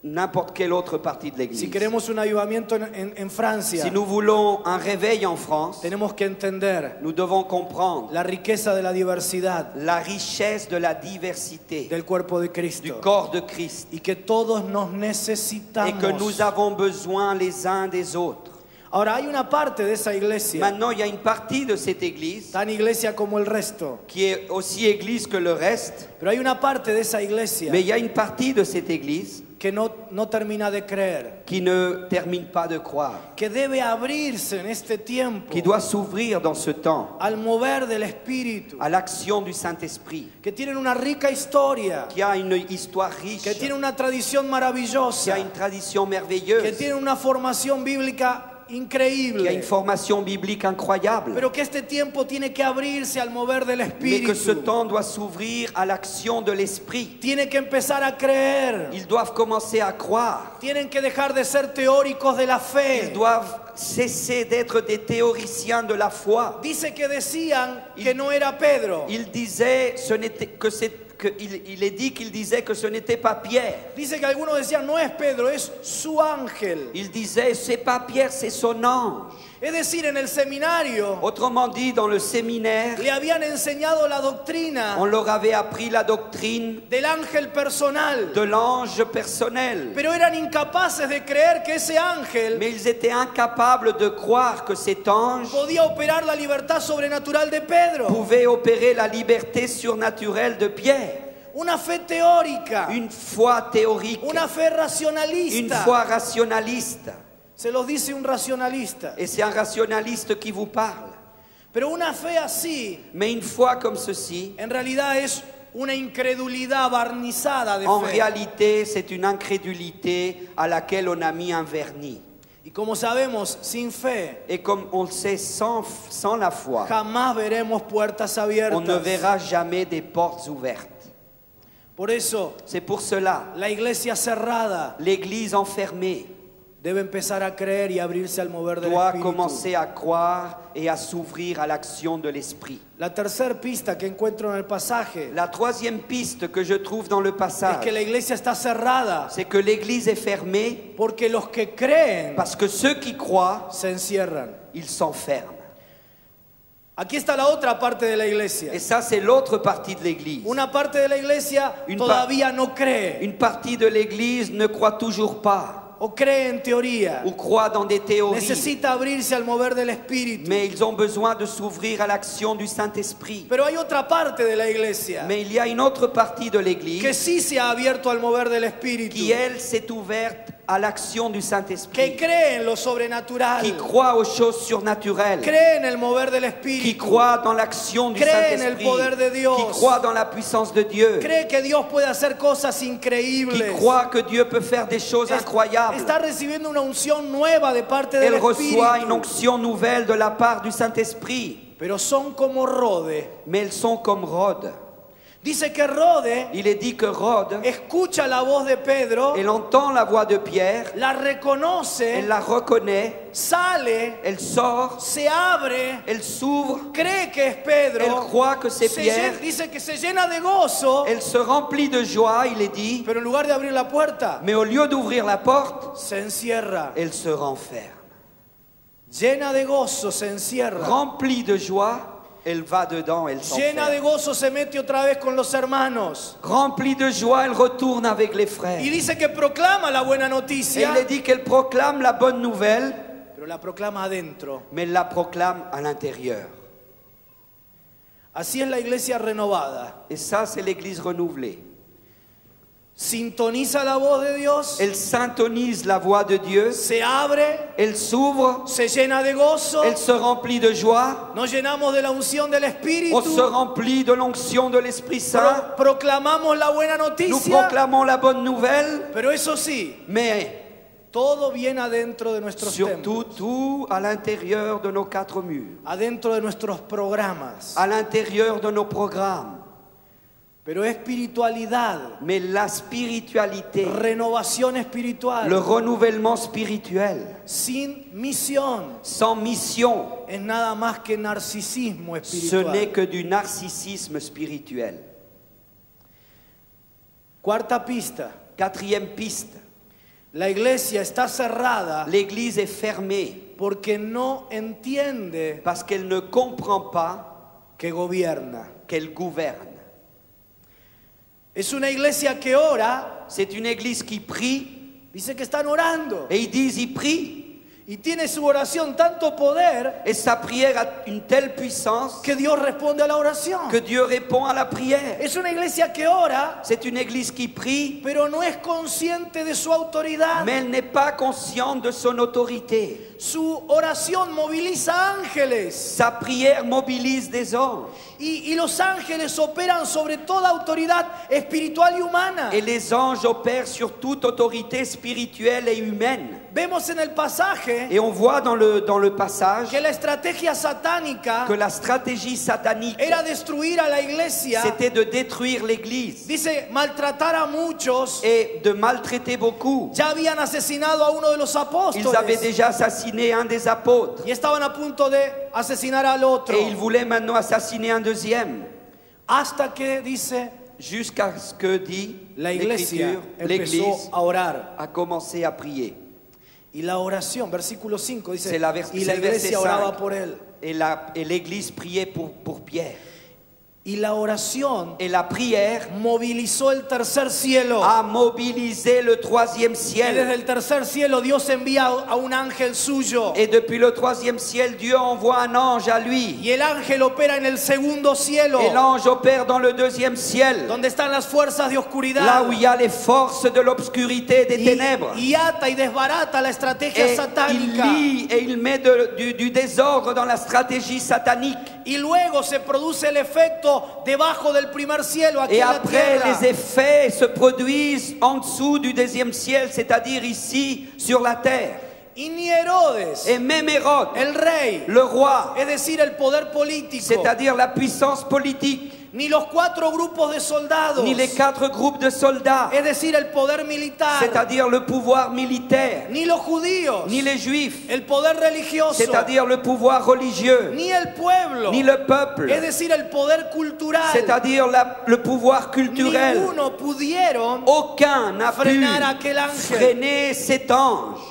n'importe quelle autre partie de l'église. Si queremos un avivamiento en Francia, Si nous voulons un réveil en France, tenemos que entender nous devons comprendre la riqueza de la diversidad la richesse de la diversité del cuerpo de du Cristo corps de Christ y que todos nos et necesitamos. que nous avons besoin les uns des autres. Ahora, hay una parte de esa iglesia, Maintenant, il y a une partie de cette église tan iglesia como el resto, qui est aussi église que le reste, pero hay una parte de esa iglesia mais il y a une partie de cette église que no termina de creer, qui ne termine pas de croire, que debe abrirse en este tiempo qui doit s'ouvrir dans ce temps al mover del Espíritu, à l'action du Saint-Esprit, que tienen una rica historia, qui a une histoire riche, que tienen una tradición qui maravillosa, a une tradition que merveilleuse, tienen una formación bíblica qui a une increíble, formation biblique incroyable, pero que este tiempo tiene que abrirse al mover del mais que ce Espíritu. temps doit s'ouvrir à l'action de l'Esprit. Tiene que empezar a creer, Ils doivent commencer à croire. tienen que dejar de ser teóricos de la Ils fe. doivent cesser d'être des théoriciens de la foi. Dice que decían que no era Pedro. Il disait, il est dit qu'il disait que ce n'était pas Pierre. Dice que algunos decían, no es Pedro, es su ángel. Il disait, c'est pas Pierre, c'est son ange. Es decir, en el seminario Autrement dit, dans le séminaire, le habían enseñado la doctrina on leur avait appris la doctrine del ángel personal, de l'ange personnel. pero eran incapaces de creer que ese ángel Mais ils étaient incapables de croire que cet ange podía operar la libertad sobrenatural de Pedro. pouvait opérer la liberté surnaturelle de Pierre. Una fe teórica, Une foi théorique, una fe une racionalista. foi rationaliste. Se los dice un racionalista. Et c'est un rationaliste qui vous parle. Pero una fe así, Mais une foi comme ceci, en realidad es una incredulidad barnizada de en fe. réalité, c'est une incrédulité à laquelle on a mis un vernis. Y como sabemos, sin fe Et comme on le sait, sans la foi, jamás veremos puertas on ne abiertas. verra jamais des portes ouvertes. Por eso, C'est pour cela, la iglesia cerrada l'église enfermée debe empezar a creer y abrirse al mover del doit Espíritu. commencer à croire et à s'ouvrir à l'action de l'Esprit. La tercera pista que encuentro en el pasaje La troisième piste que je trouve dans le es passage, que la iglesia está cerrada c'est que l'Église est fermée porque los que creen parce que ceux qui croient, se encierran. ils s'enferment. Aquí está la otra parte de la iglesia. Et ça, c'est l'autre partie de l'Église. Una parte de la iglesia Une todavía no cree Une partie de l'Église ne croit toujours pas o cree en teoría. ou croit dans des théories, Necesita abrirse al mover del Espíritu. mais ils ont besoin de s'ouvrir à l'action du Saint-Esprit. Pero hay otra parte de la iglesia Mais il y a une autre partie de que l'Église sí se ha abierto al mover del Espíritu, qui, elle, s'est ouverte à l'action du que Saint-Esprit, cree en lo sobrenatural, qui croit aux choses surnaturelles, cree en el mover del qui Espíritu, croit dans l'action du Cree en el Saint-Esprit, poder de Dios. qui croit dans la puissance de Dieu, cree que Dios puede hacer cosas qui increíbles. croit que Dieu peut faire des choses incroyables. Está recibiendo una unción nueva de parte del Elle reçoit une Espíritu. onction nouvelle de la part du Saint-Esprit, Pero son como Rode. mais elles sont comme Rode. Dice que Rode Il est dit que Rode, escucha la voz de Pedro, elle entend la voix de Pierre, la reconoce, elle la reconnaît, sale, elle sort, se abre, elle s'ouvre, cree que es Pedro, elle croit que c'est Pierre, dice que se llena de gozo, elle se remplit de joie, il est dit, pero en lugar de abrir la puerta, mais au lieu d'ouvrir la porte, se encierra. elle se renferme. Llena de gozo, se encierra. Remplie de joie, elle va dedans, elle Llena de s'enferme. gozo, se mete otra vez con los hermanos. Remplie de joie, elle retourne avec les frères. Y dice que proclama la buena Et noticia, il est dit qu'elle proclame la bonne nouvelle, pero la proclama adentro. mais elle la proclame à l'intérieur. Así es la iglesia renovada. Et ça, c'est l'Église renouvelée. Sintoniza la voz de Dios, Elle syntonise la voix de Dieu, se abre, elle s'ouvre, se llena de gozo. elle se remplit de joie, Nos llenamos de la unción del on se Espíritu. remplit de l'onction de l'Esprit Saint, Proclamamos la buena nous noticia. proclamons la bonne nouvelle, Pero eso sí, mais todo viene adentro de nuestros surtout templos, tout à l'intérieur de nos quatre murs, adentro de nuestros programas. à l'intérieur de nos programmes. Pero espiritualidad, Mais la spiritualité, renovación espiritual, le renouvellement spirituel, sin misión, sans mission, es nada más que narcisismo ce espiritual. n'est que du narcissisme spirituel. Cuarta pista, Quatrième piste, la iglesia está cerrada l'Église est fermée porque no entiende parce qu'elle ne comprend pas que gobierna. qu'elle gouverne. Es una iglesia que ora, C'est une Église qui prie, dice que están orando, et ils disent ils prient, y tiene su oración tanto poder et sa prière a une telle puissance que Dios responde a la oración. que Dieu répond à la prière. Es una iglesia que ora, C'est une Église qui prie, pero no es consciente de su autoridad. mais elle n'est pas consciente de son autorité. Su oración moviliza ángeles Sa prière mobilise des anges, y los ángeles operan sobre toda autoridad espiritual y humana. et les anges opèrent sur toute autorité spirituelle et humaine. Vemos en el pasaje Et on voit dans le passage que la estrategia satánica que la stratégie satanique, era destruir a la iglesia. c'était de détruire l'Église Dice, maltratar a muchos. et de maltraiter beaucoup. Ya habían asesinado a uno de los apóstoles. Ils avaient déjà assassiné un des apôtres Y estaban a punto de asesinar al otro. et ils voulaient maintenant assassiner un deuxième. Hasta que, dice, Jusqu'à ce que dit la iglesia l'Écriture, empezó l'Église a orar. a commencé à prier. Y la oración, versículo 5, dice, C'est la y la c'est le verset iglesia 5. oraba por él. Et l'Église priait pour Pierre. Y la oración Et la prière movilizó el tercer cielo. a mobilisé le troisième Y desde ciel. el tercer cielo Dios envía a un ángel suyo. Et depuis le troisième ciel, Dieu envoie un ange à lui. Y el ángel opera en el segundo cielo, Et l'ange opère dans le deuxième ciel, donde están las fuerzas de oscuridad. là où il y a les forces de l'obscurité et des ténèbres. Y ata y desbarata la estrategia Et il satánica. lie et il met du désordre dans la stratégie satanique. Y luego se produce el efecto debajo del primer cielo, aquí Et en la après, tierra. les effets se produisent en dessous du deuxième ciel, c'est-à-dire ici, sur la terre. Y ni Herodes, Et même Hérode, el rey, le roi, es decir, el poder político, c'est-à-dire la puissance politique, ni los 4 grupos de soldados, ni les 4 groupes de soldats, es decir, el poder militar, c'est-à-dire le pouvoir militaire, ni los judíos, ni les juifs, el poder religioso, c'est-à-dire le pouvoir religieux, ni el pueblo, ni le peuple, es decir, el poder cultural, c'est-à-dire le pouvoir culturel. ninguno pudieron Aucun n'a pu frenar a aquel ángel. freiner cet ange.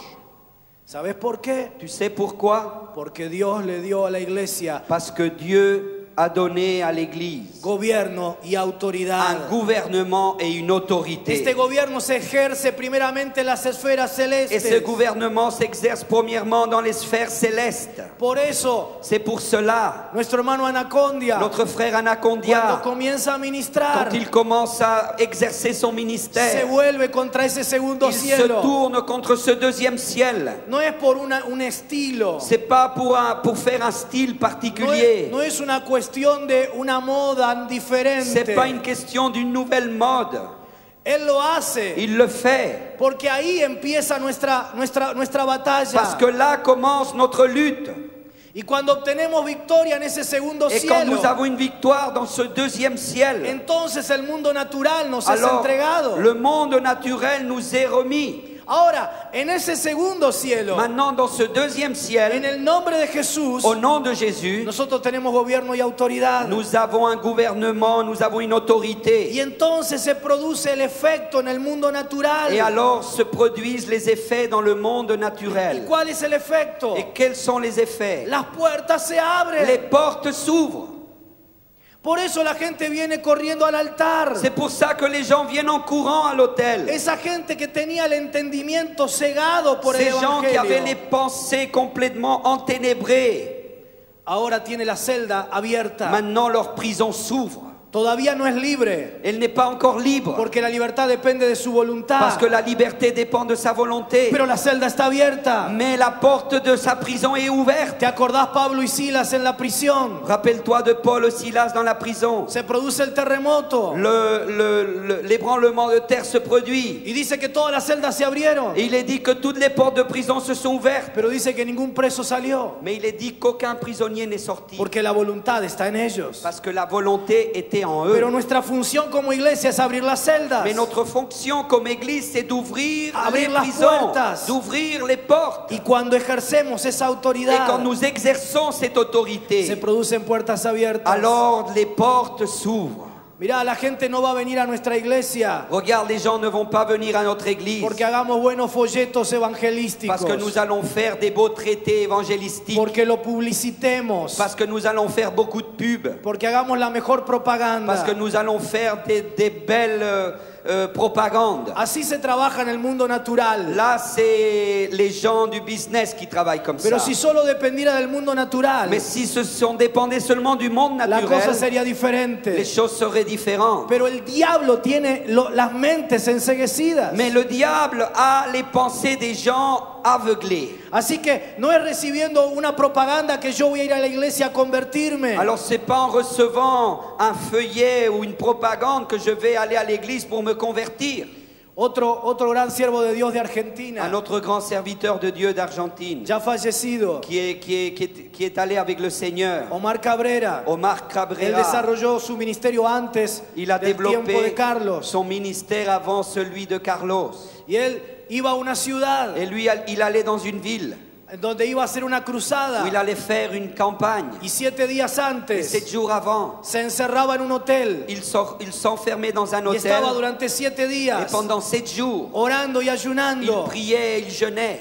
¿Sabes por qué? Tu sais pourquoi? Porque Dios le dio a la iglesia Parce que Dieu a donné à l'Église gobierno y autoridad. un gouvernement et une autorité. Este gobierno se ejerce primeramente en las esferas Et ce celestes. gouvernement s'exerce premièrement dans les sphères célestes. Por eso, C'est pour cela, nuestro hermano Anacondia, notre frère cuando Anacondia, comienza a ministrar, quand il commence à exercer son se ministère, vuelve contra ese segundo il se cielo. tourne contre ce deuxième ciel. No es por un estilo, C'est pas pour faire un style particulier. no es una cuestión de una moda diferente. C'est pas une question d'une nouvelle mode. Él lo hace Il le fait porque ahí empieza nuestra batalla. parce que là commence notre lutte. Y cuando obtenemos victoria en ese segundo Et quand cielo, nous avons une victoire dans ce deuxième ciel, entonces el mundo natural nos es alors entregado. le monde naturel nous est remis. Ahora, en ese segundo cielo, Maintenant, dans ce deuxième en ciel, el nombre de Jesús, au nom de Jésus, nosotros tenemos gobierno y autoridad. nous avons un gouvernement, nous avons une Y autorité. entonces se produce el efecto en el mundo natural. Et alors se produisent les effets dans le monde ¿Y naturel. cuál es el efecto? Et quels sont les effets? Las puertas se abren. Les portes s'ouvrent. Por eso la gente viene corriendo al altar. C'est pour ça que les gens viennent en courant à l'autel. Esa gente que tenía el entendimiento cegado por el Ces gens qui avaient les evangelio, pensées complètement enténébrées, ahora tiene la celda abierta. maintenant leur prison s'ouvre. Todavía no es libre, Elle n'est pas encore libre, porque la libertad depende de su voluntad. parce que la liberté dépend de sa volonté. Pero la celda está abierta. Mais la porte de sa prison est ouverte. ¿Te acordás Pablo y Silas en la prisión? Rappelle-toi de Paul et Silas dans la prison. Se produce el terremoto L'ébranlement de terre se produit. y dice que todas las celdas se abrieron, Et il est dit que toutes les portes de prison se sont ouvertes. pero dice que ningún preso salió, Mais il est dit qu'aucun prisonnier n'est sorti. porque la voluntad está en ellos. Parce que la volonté était en eux. Pero nuestra función como iglesia es abrir las celdas. Mais notre fonction comme église, c'est d'ouvrir Abrir les las prisons, puertas. d'ouvrir les portes. Y cuando ejercemos esa Et quand autoridad, nous exerçons cette se autorité, producen puertas abiertas. alors les portes s'ouvrent. Mirá, la gente no va a venir a nuestra iglesia Regarde, les gens ne vont pas venir à notre église porque hagamos buenos folletos evangelísticos, parce que nous allons faire des beaux traités évangélistiques, porque lo publicitemos, parce que nous allons faire beaucoup de pubs, porque hagamos la mejor propaganda. parce que nous allons faire des belles propagandes. Así se trabaja en el mundo natural. Là, c'est les gens du business qui travaillent comme Pero ça. si solo dependiera del mundo natural, Mais si on dépendait seulement du monde la cosa naturel, sería diferente. les choses seraient différentes. Pero el diablo tiene las mentes enceguecidas. Mais le diable a les pensées des gens aveuglés. Así que no es recibiendo una propaganda que yo voy a ir a la iglesia a convertirme. Alors c'est pas en recevant un feuillet ou une propagande que je vais aller à l'église pour me convertir. Otro gran siervo de Dios de Argentina, Un autre grand serviteur de Dieu d'Argentine ya fallecido, qui est allé avec le Seigneur, Omar Cabrera. Omar Él Cabrera. desarrolló su ministerio antes Il a del tiempo de développé Carlos. son ministère avant celui de Carlos. Y él iba a una ciudad Et lui, il allait dans une ville en donde iba a hacer una cruzada. où il allait faire une campagne. Y 7 días Et antes 7 jours avant, se encerraba en un hotel il s'enfermait dans un y hôtel. estaba durante 7 Et días pendant 7 jours, orando y il ayunando, priait, il jeûnait.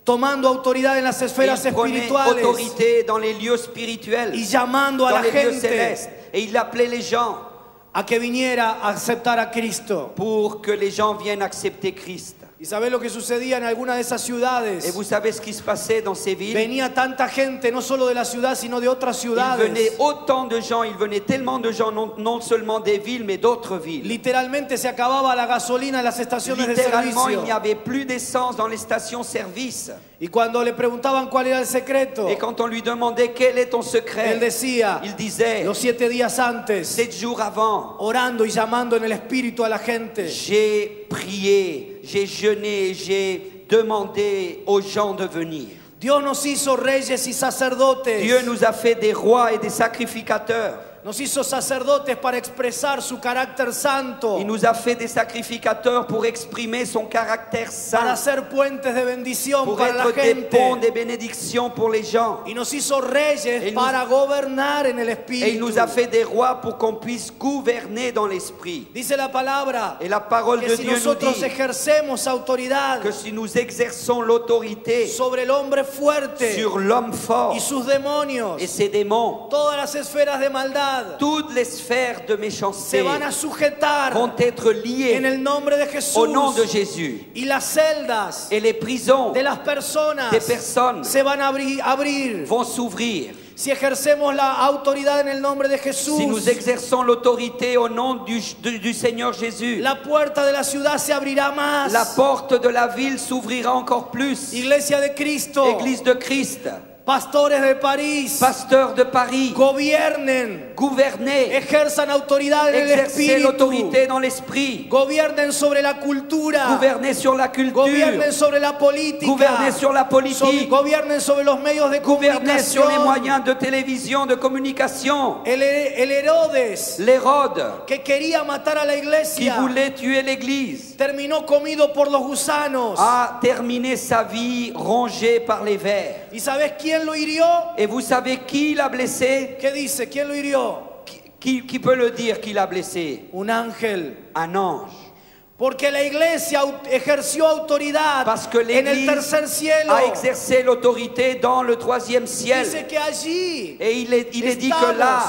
tomando autoridad en las Et esferas il prenait espirituales autorité dans les lieux spirituels, y llamando a dans la les lieux gente célestes. Et il appelait les gens a que viniera a aceptar a Cristo. pour que les gens viennent accepter Christ. ¿Y sabés lo que sucedía en alguna de esas Et ciudades? vous savez ce qui se passait dans ces villes? Venía tanta gente, no solo de la ciudad, sino de otras Il venait ciudades. autant de gens, il venait tellement de gens, non seulement des villes, mais d'autres villes. Literalmente se acababa la gasolina en las estaciones de Littéralement, il servicio. n'y avait plus d'essence dans les stations-service. Y cuando le preguntaban cuál era el secreto, Et quand on lui demandait quel est ton él secret, decía, il disait, los 7 días antes, 7 jours avant, orando y llamando en el espíritu a la gente. j'ai prié, j'ai jeûné, j'ai demandé aux gens de venir. Dios nos hizo reyes y sacerdotes. Dieu nous a fait des rois et des sacrificateurs. Nos hizo sacerdotes para expresar su carácter santo, Il nous a fait des sacrificateurs pour exprimer son caractère para saint, ser puentes de bendición pour para la être des ponts, gente. des bénédictions pour les gens. Y nos hizo reyes Et nous- para gobernar en el Et il Espíritu. nous a fait des rois pour qu'on puisse gouverner dans l'esprit. Dice la palabra Et la parole que de si Dieu nous nosotros dit ejercemos autoridad que si nous exerçons l'autorité sobre el hombre fuerte sur l'homme fort y sus demonios, et ses démons, todas las esferas de maldad toutes les sphères de se méchanceté van a sujetar vont être en liées el nombre de Jesús. au nom de Jésus. Y las celdas Et les prisons de las personas des personnes se van a abrir. vont s'ouvrir. Si ejercemos la autoridad en el nombre de Jesús, Si nous exerçons l'autorité au nom du Seigneur Jésus, la puerta de la ciudad se abrirá más. la porte de la ville s'ouvrira encore plus. Iglesia de Cristo, Église de Christ, pastores de París, pasteurs de Paris, gobiernen, gouvernez, ejerzan autoridad en el exercez Espíritu, l'autorité dans l'esprit, gobiernen sobre la cultura, gouvernez sur la culture, gobiernen sobre la política, gouvernez sur la politique, gobiernen sobre los medios de gouvernez sur les comunicación. moyens de télévision, de communication. El Herodes, L'Hérode, que quería matar a la qui iglesia, voulait tuer l'Église, terminó comido por los gusanos. a terminé sa vie rongée par les vers. ¿Y sabes quién lo hirió? Et vous savez qui l'a blessé? ¿Qué dice? ¿Quién lo hirió? Qui peut le dire qui l'a blessé? Un ángel. Un ange. Porque la iglesia ejerció autoridad Parce que en el l'Église tercer cielo. a exercé l'autorité dans le troisième ciel. Dice que allí, Et il est dit que là,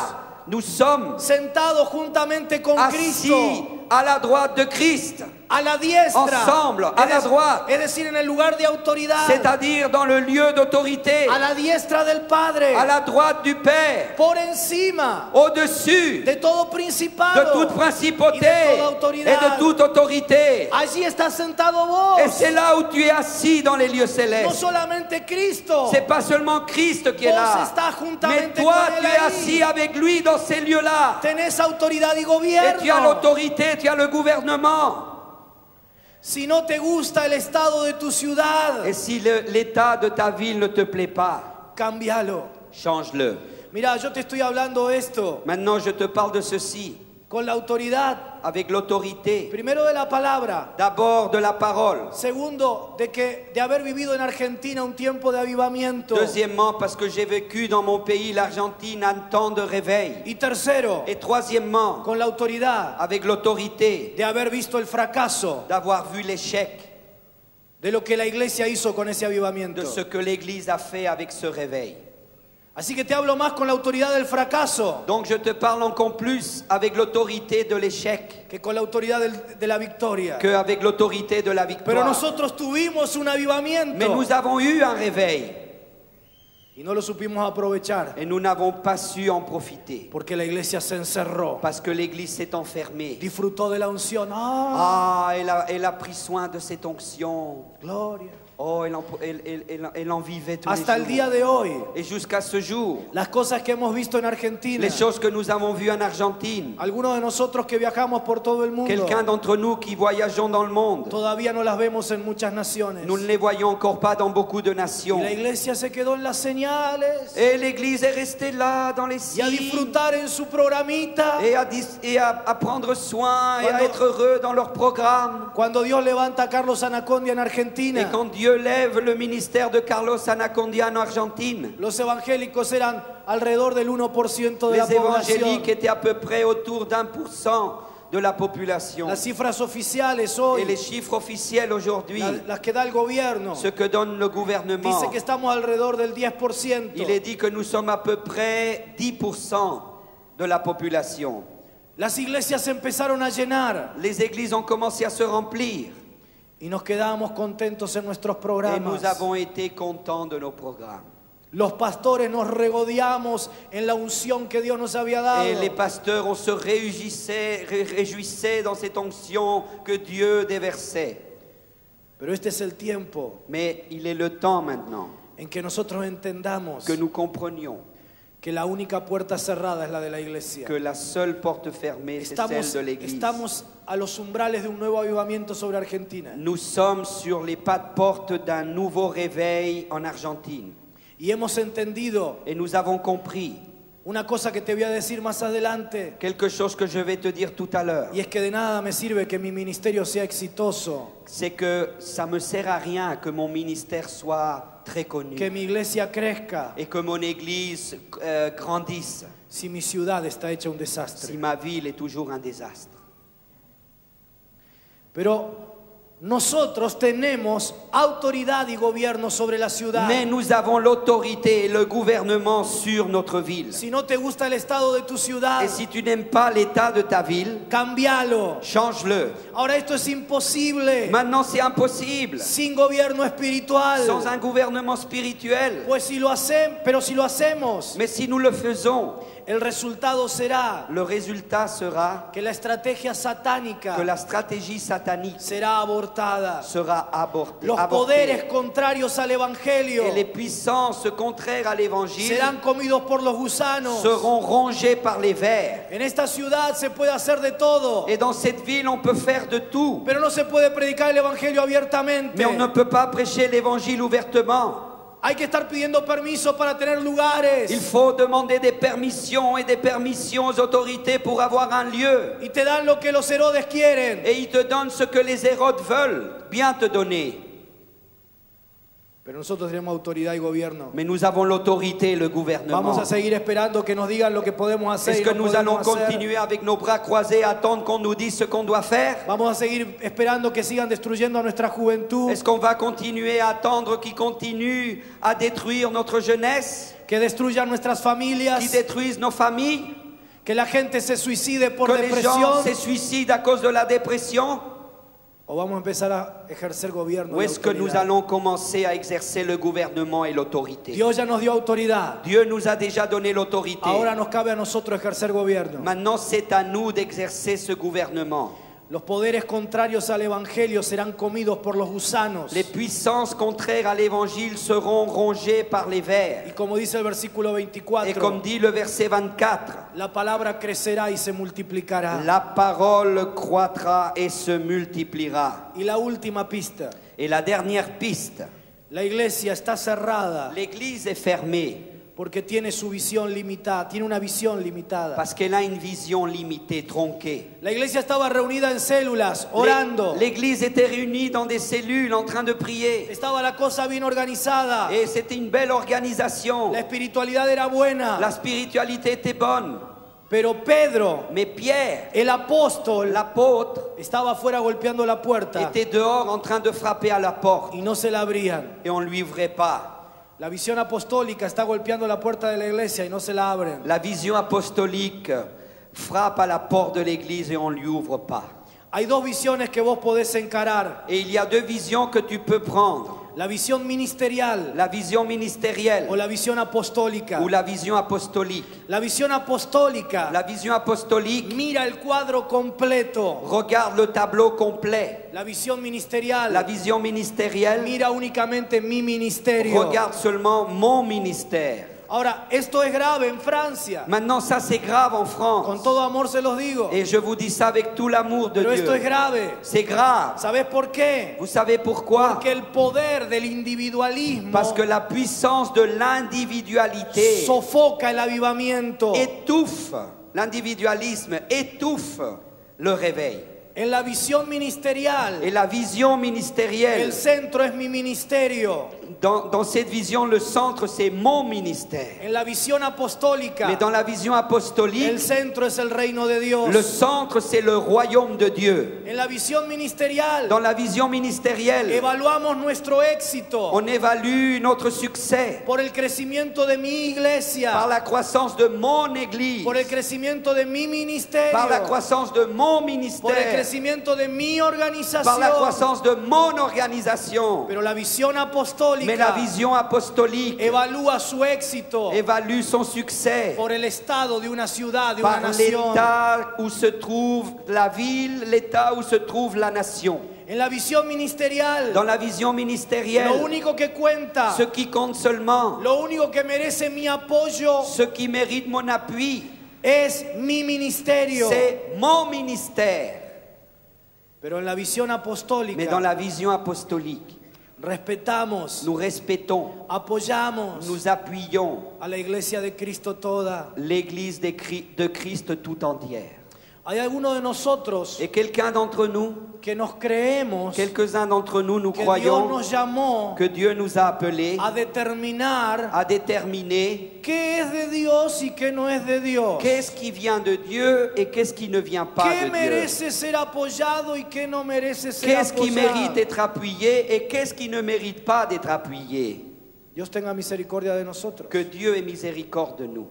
nous sommes sentados juntamente con assis Cristo, à la droite de Christ, a la diestra, ensemble, à la droite, es decir, en el lugar de autoridad, c'est-à-dire dans le lieu d'autorité, a la diestra del Padre, à la droite du Père, por encima au-dessus de todo de principado toute y principauté de toda et autoridad. de toute autorité. Allí está sentado vos, Et c'est là où tu es assis dans les lieux no célestes. solamente Cristo, C'est pas seulement Christ qui est vos là, estás mais juntamente toi con tu él es ahí. assis avec lui dans ces lieux-là. Tenés autoridad y Et tu as gobierno. l'autorité, tu as le gouvernement. Si no te gusta el estado de tu ciudad, Et si l'état de ta ville ne te plaît pas, cámbialo. change-le. Mira, yo te estoy hablando esto Maintenant, je te parle de ceci, con la autoridad, avec l'autorité. primero de la palabra, D'abord de la parole. segundo de haber vivido en Argentina un tiempo de avivamiento, Deuxièmement, parce que j'ai vécu dans mon pays, l'Argentine, un temps de réveil. y tercero, Et troisièmement, con la autoridad avec l'autorité, de haber visto el fracaso d'avoir vu l'échec de lo que la iglesia hizo con ese avivamiento. de ce que l'Église a fait avec ce réveil. Así que te hablo más con la autoridad del fracaso Donc je te parle encore plus avec l'autorité de l'échec que con la autoridad de la victoria. qu'avec l'autorité de la Pero victoire. nosotros tuvimos un Mais avivamiento nous avons eu un réveil y no lo supimos aprovechar et nous n'avons pas su en profiter porque la iglesia se encerró, parce que l'Église s'est enfermée. disfrutó de la unción. ¡Ah! Elle a pris soin de cette onction. Gloria. Oh, elle en vivait tous Hasta les el día jours. de hoy, Et jusqu'à ce jour, las cosas que hemos visto en Argentina, les choses que nous avons vues en Argentine, algunos de nosotros que viajamos por todo el mundo, quelqu'un d'entre nous qui voyageons dans le monde, todavía no las vemos en muchas naciones. nous ne les voyons encore pas dans beaucoup de Y nations. la iglesia se quedó en las señales Et l'Église est restée là dans les y a signes disfrutar en su programita. et à prendre soin et à Quando- être heureux dans leur programme. Cuando Dios levanta a Carlos Anacondia en Et Argentina, quand Dieu lève le ministère de Carlos Anacondia en Argentine, los evangélicos eran alrededor del 1% de la les población. évangéliques étaient à peu près autour d'1% de la population. Las cifras oficiales Et hoy, les chiffres officiels aujourd'hui, las que da el gobierno, ce que donne le gouvernement, dice que estamos alrededor del 10%. il est dit que nous sommes à peu près 10% de la population. Las iglesias se empezaron a llenar Les églises ont commencé à se remplir y nos quedábamos contentos en nuestros et programas. nous avons été contents de nos programmes. Los pastores nos regodeamos en la unción que Dios nos había dado. Et les pasteurs, on se réjouissait dans cette onction que Dieu déversait. Pero este es el tiempo Mais il est le temps maintenant en que nosotros entendamos que nous comprenions que la única puerta cerrada es la de la iglesia. que la seule porte fermée, c'est celle de l'Église. Estamos a los umbrales de un nuevo avivamiento sobre Argentina. Nous sommes sur les pas de porte d'un nouveau réveil en Argentine. Y hemos entendido Et nous avons compris Una cosa que te voy a decir más adelante, quelque chose que je vais te dire tout à l'heure, y es que de nada me sirve que mi ministerio sea exitoso, c'est que ça me sert à rien que mon ministère soit très connu que mi iglesia crezca, et que mon église grandisse si mi ciudad está hecha un si desastre. ma ville est toujours un désastre. Pero nosotros tenemos autoridad y gobierno sobre la ciudad. Mais nous avons l'autorité et le gouvernement sur notre ville. Si no te gusta el estado de tu ciudad, Et si tu n'aimes pas l'état de ta ville, cambialo. change-le. Ahora esto es imposible Maintenant, c'est impossible sin gobierno espiritual. sans un gouvernement spirituel. Pues si lo hacemos, Mais si nous le faisons, el resultado será le résultat sera que la estrategia satánica que la stratégie satanique será abortada. sera abortée. Los poderes contrarios al evangelio Et les puissances contraires à l'évangile serán comidos por los gusanos. seront rongées par les vers. En esta ciudad se puede hacer de todo, Et dans cette ville, on peut faire de tout. pero no se puede predicar el evangelio abiertamente. Mais on ne peut pas prêcher l'évangile ouvertement. Hay que estar pidiendo permiso para tener lugares. Il faut demander des permissions et des permissions aux autorités pour avoir un lieu. Y te dan lo que los Herodes quieren. Et ils te donnent ce que les Hérodes veulent bien te donner. Pero nosotros tenemos autoridad y gobierno. Mais nous avons l'autorité et le gouvernement. Vamos a seguir esperando que nos digan lo que podemos hacer Est-ce y que no nous allons podemos hacer. continuer avec nos bras croisés à attendre qu'on nous dise ce qu'on doit faire? Vamos a seguir esperando que sigan destruyendo a nuestra juventud, Est-ce qu'on va continuer à attendre qu'ils continuent à détruire notre jeunesse, que destruyan nuestras familias, qu'ils détruisent nos familles, que la gente se suicide por que les gens depresión? se suicident à cause de la dépression? ¿O vamos a empezar a ejercer gobierno Ou y est-ce que nous autoridad? allons commencer à exercer le gouvernement et l'autorité? Dios ya nos dio autoridad. Dieu nous a déjà donné l'autorité. Ahora nos cabe a nosotros ejercer gobierno. Maintenant, c'est à nous d'exercer ce gouvernement. Los poderes contrarios al evangelio serán comidos por los gusanos. Les puissances contraires à l'évangile seront rongées par les Y vers. como dice el versículo Et 24, comme dit le verset 24, la palabra crecerá y se multiplicará. la parole croîtra et se multipliera. Y la última pista, Et la dernière piste, la iglesia está cerrada l'Église est fermée porque tiene su visión limitada, tiene una visión limitada. parce qu'elle a une vision limitée, tronquée. La iglesia estaba reunida en células, orando. L'Église était réunie dans des cellules en train de prier. Estaba la cosa bien organizada. Et c'était une belle organisation. La espiritualidad era buena. La spiritualité était bonne. Pero Pedro, Mais Pierre, el apóstol, l'apôtre, estaba afuera golpeando la puerta était dehors en train de frapper à la porte. y no se la abrían. Et on ne lui ouvrait pas. La visión apostólica está golpeando la puerta de la iglesia y no se la abren. La vision apostolique frappe à la porte de l'Église et on ne lui ouvre pas. Hay dos visiones que vos podés encarar. Et il y a deux visions que tu peux prendre. La visión ministerial La vision ministérielle o la visión apostólica. ou la vision apostolique. La visión apostólica La vision apostolique mira el cuadro completo. regarde le tableau complet. La visión ministerial La vision ministérielle mira únicamente mi ministerio. regarde seulement mon ministère. Ahora, esto es grave en Francia. Maintenant, ça c'est grave en Con France. todo amor se los digo. Et je vous dis ça avec tout l'amour de Pero esto es Dieu. grave. C'est grave. ¿Sabes por qué? Vous savez pourquoi? Porque el poder del individualismo Parce que la puissance de l'individualité sofoca el avivamiento. étouffe, l'individualisme étouffe le réveil. En la visión ministerial, Et la vision el ministérielle, centro es mi ministerio. dans cette vision, le centre c'est mon ministère. En la visión apostólica, Mais dans la vision apostolique, el centro es el reino de Dios. le centre c'est le royaume de Dieu. En la visión ministerial, Dans la vision ministérielle, evaluamos nuestro éxito on évalue notre succès por el crecimiento de mi iglesia, par la croissance de mon église, por el crecimiento de mi ministerio, par la croissance de mon por el ministère, crecimiento de mi par la organización. croissance de mon organisation. Pero la visión apostólica Mais la vision apostolique evalúa su éxito évalue son succès por el estado de una ciudad, de una par nación. l'état où se trouve la ville, l'état où se trouve la nation. En la visión ministerial, Dans la vision lo ministérielle, único que cuenta, ce qui compte seulement, lo único que merece mi apoyo ce qui mérite mon appui, es mi ministerio. c'est mon ministère. Pero en la visión Mais dans apostólica, la vision apostolique, respetamos, nous respectons, apoyamos nous appuyons a la iglesia de Cristo toda. l'Église de Christ tout entière. Hay algunos de nosotros Et quelqu'un d'entre nous, que nos creemos quelques-uns d'entre nous, nous que Dios croyons nos llamó que Dieu nous a appelés a determinar à déterminer qué es de Dios y qué no es de Dios. qu'est-ce qui vient de Dieu et qu'est-ce qui ne vient pas ¿Qué de Dieu. merece ser apoyado y qué no merece ser Qu'est-ce qui apoyado? mérite d'être appuyé et qu'est-ce qui ne mérite pas d'être appuyé. Dios tenga misericordia de nosotros. Que Dieu ait miséricorde de nous.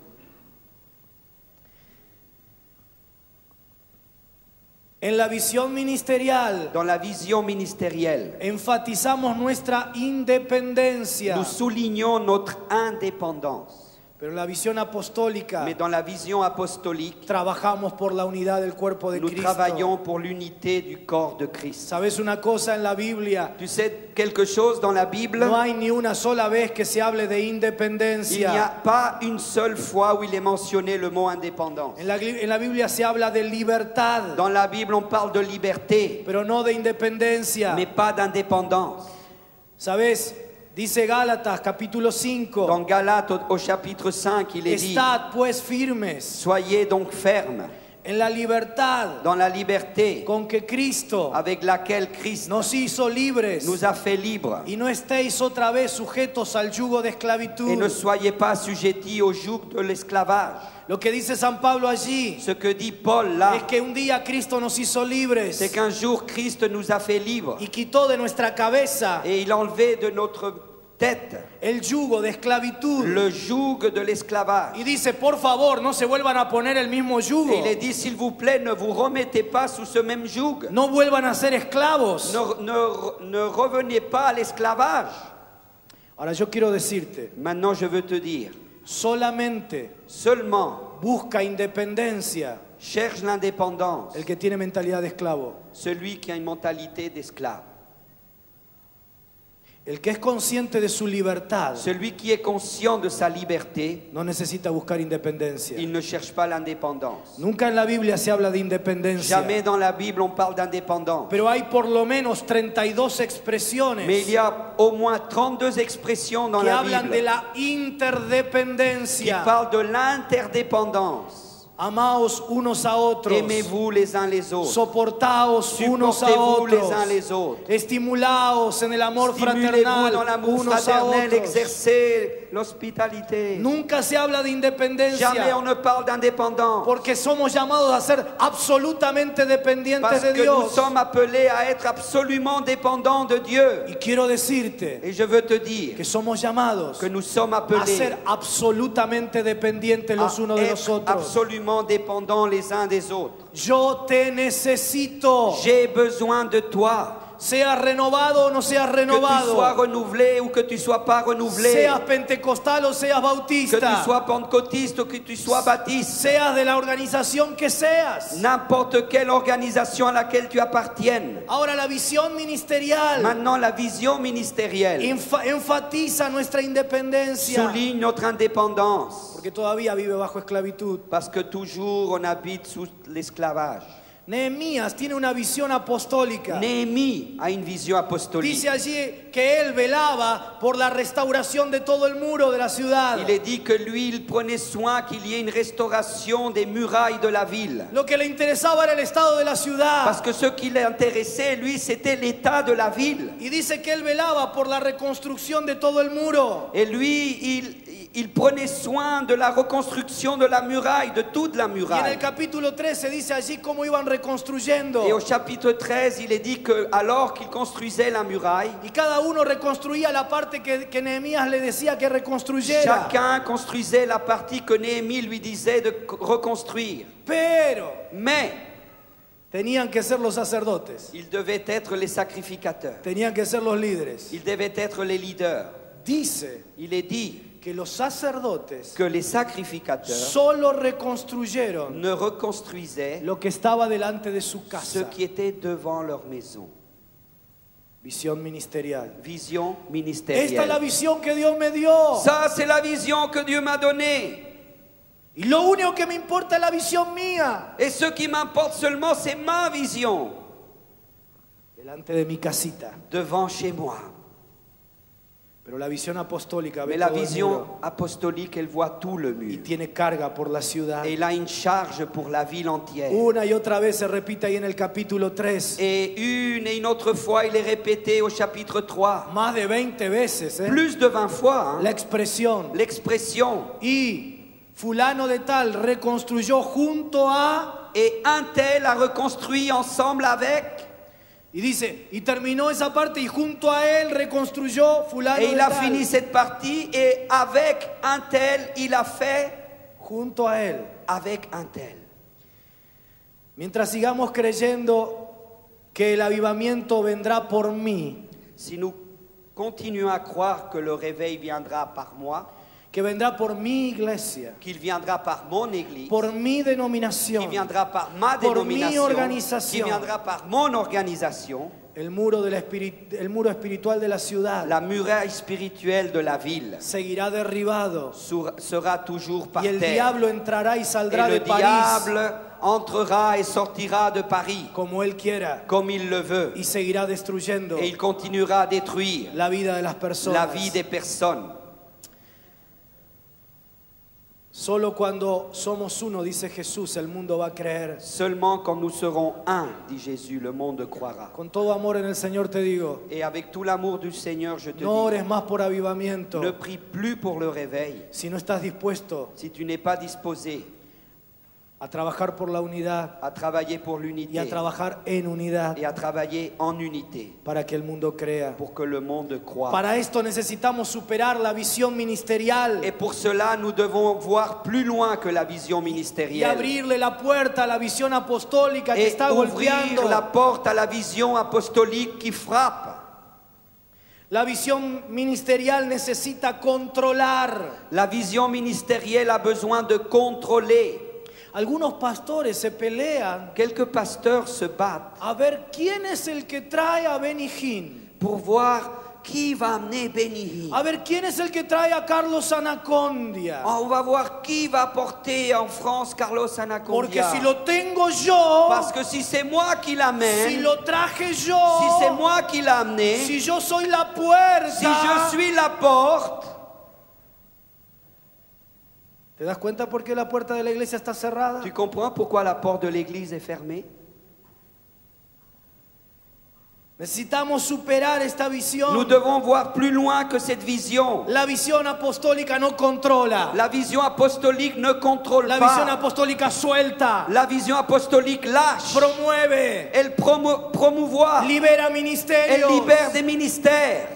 En la visión ministerial Dans la vision ministérielle, enfatizamos nuestra independencia, nous soulignons notre indépendance. pero en la visión apostólica Mais dans la vision apostolique, trabajamos por la unidad del cuerpo de nous Cristo. travaillons pour l'unité du corps de Christ. ¿Sabes una cosa en la Biblia? Tu sais quelque chose dans la Bible? No hay ni una sola vez que se hable de Il n'y a independencia. pas une seule fois où il est mentionné le mot indépendance. En la Biblia se habla de libertad, Dans la Bible, on parle de liberté, pero no de independencia. mais pas d'indépendance. ¿Sabes? Dice Gálatas capítulo 5. Dans Galates, au chapitre 5, il est dit, Estad pues firmes soyez donc fermes en la libertad dans la liberté con que Cristo avec laquelle Christ nos hizo libres, nous a fait libres. y no estéis otra vez sujetos al yugo de Et esclavitud. ne soyez pas assujettis au joug de l'esclavage. Lo que dice San Pablo allí Ce que dit Paul là, es que un día Cristo nos hizo libres c'est qu'un jour Christ nous a fait libres. y quitó de nuestra cabeza Et il a enlevé de notre tête el yugo de esclavitud. le joug de l'esclavage. Y dice, por favor, no se vuelvan a poner el mismo yugo. Et il est dit, s'il vous plaît, ne vous remettez pas sous ce même joug. No vuelvan a ser esclavos. Ne revenez pas à l'esclavage. Ahora yo quiero decirte, Maintenant, je veux te dire, solamente seulement busca independencia cherche l'indépendance el que tiene mentalidad de esclavo. celui qui a une mentalité d'esclave. El que es consciente de su libertad Celui qui est conscient de sa liberté, no necesita buscar independencia. il ne cherche pas l'indépendance. Nunca en la Biblia se habla de independencia. Jamais dans la Bible on parle d'indépendance. Pero hay por lo menos 32 expresiones Mais il y a au moins 32 expressions dans que la hablan de Bible la qui interdependencia. parlent de l'interdépendance. Amaos unos a otros. Aimez-vous les uns les autres. Soportaos unos a Supportez-vous les otros. uns les autres. Estimulaos en el amor Stimulez-vous fraternal dans l'amour unos a fraternel, otros. exercez l'hospitalité. Nunca se habla de Jamais independencia on ne parle d'indépendance. porque somos llamados a ser absolutamente dependientes Parce de que nous Dios. sommes appelés à être absolument dépendants de Dieu. Y quiero decirte Et je veux te dire que somos llamados que nous sommes a appelés ser absolutamente dependientes à los unos de los être otros. absolument dépendants les uns des autres. Yo te necesito. J'ai besoin de toi. Seas renovado o no seas Que tu sois renovado. renouvelé ou que tu sois pas renouvelé. Seas pentecostal o seas Que tu bautista. sois pentecôtiste ou que tu sois baptiste. Seas de la organización que seas. N'importe quelle organisation à laquelle tu appartiennes. Ahora la visión ministerial Maintenant, la vision ministérielle enfatiza nuestra independencia. souligne notre indépendance. Porque todavía vive bajo esclavitud. Parce que toujours on habite sous l'esclavage. Nehemías tiene una visión apostólica. Néhémie a une vision apostolique. Dice allí que él velaba por la restauración de todo el muro de la ciudad. Il est dit que lui, il prenait soin qu'il y ait une restauration des murailles de la ville. Lo que le interesaba era el estado de la ciudad. Parce que ce qui l'intéressait, lui, c'était l'état de la ville. Y dice que él velaba por la reconstrucción de todo el muro. Et lui, il prenait soin de la reconstruction de la muraille, de toute la Y en el muraille. capítulo 13 dice allí cómo iban reconstruyendo. Et au chapitre 13, il est dit que alors qu'il construisait la muraille, Y cada uno reconstruía la parte que Nehemías le decía que reconstruyera. chacun construisait la partie que Néhémie lui disait de reconstruire. Pero Mais tenían que ser los sacerdotes. ils devaient être les sacrificateurs. Tenían que ser los líderes. Ils devaient être les leaders. Dice Il est dit que los sacerdotes que les sacrificateurs solo reconstruyeron ne reconstruisaient lo que estaba delante de su ce casa. qui était devant leur maison. Visión ministerial. Vision Esta es la ministérielle. visión que Dios me dio. Ça, c'est la vision que Dieu m'a donnée. Y lo único que me importa es la visión mía. Et ce qui m'importe seulement, c'est ma vision Delante de mi casita. devant chez moi. Pero la visión apostólica ve Mais la todo el vision muro apostolique, elle voit tout le y mur. tiene carga por la ciudad. Et il a une charge pour la ville entière. Una y otra vez se repite ahí en el capítulo 3. Et une autre fois, il est répété au chapitre 3. Más de 20 veces, Plus de 20 fois, hein, la expresión. l'expression. Y fulano de tal reconstruyó junto a... Et un tel a reconstruit ensemble avec. Y dice, y terminó esa parte y junto a él reconstruyó fulano Et de il a tal. fini cette partie. Et avec un tel, il a fait. Junto a él. Avec un tel. Mientras sigamos creyendo que el avivamiento vendrá por mí, Si nous continuons à croire que le réveil viendra par moi, que vendrá por mi iglesia, qu'il viendra par mon église, por mi qu'il denominación, viendra par ma por mi dénomination, organización, qu'il viendra par mon organisation, el muro espiritual de la ciudad la muraille spirituelle de la ville seguirá derribado sera toujours par y el terre. diablo entrará y Et saldrá le de París diable entrera et sortira de Paris como él quiera comme il le veut. y seguirá destruyendo Et il continuera à détruire la vida de las la personas. vie des personnes. Solo cuando somos uno, dice Jesús, el mundo va a creer. Seulement quand nous serons un, dit Jésus, le monde croira. Con todo amor en el Señor te digo, Et avec tout l'amour du Seigneur, je te no dis, ores más por avivamiento ne prie plus pour le réveil. si no estás dispuesto Si tu n'es pas disposé a trabajar por la unidad à travailler pour y a l'unité trabajar en unidad et à travailler en unité para que el mundo crea. pour que le monde croie. Para esto necesitamos superar la visión ministerial Et pour cela, nous devons voir plus loin que la vision y ministérielle abrirle la puerta a la visión apostólica que et está ouvrir golpeando. la porte à la vision apostolique qui frappe. La visión ministerial necesita controlar. La vision ministérielle a besoin de contrôler. Algunos pastores se pelean Quelques pasteurs se battent a ver quién es el que trae a Benny Hinn. pour voir qui va amener Benny Hinn. A ver quién es el que trae a Carlos Anacondia. Oh, on va voir qui va porter en France Carlos Porque Anacondia. si lo tengo yo, Parce que si c'est moi qui l'amène, si lo traje yo, si c'est moi qui l'ai amené, si yo soy la puerta, si je suis la porte, ¿te das cuenta por qué la puerta de la iglesia está cerrada? tu comprends pourquoi la porte de l'église est fermée? Necesitamos superar esta Nous visión. devons voir plus loin que cette vision. La visión apostólica no controla. La vision apostolique ne contrôle La visión pas. apostólica suelta, La vision apostolique lâche. promueve, Elle promouvoit. libera Elle ministerios. libère des ministères.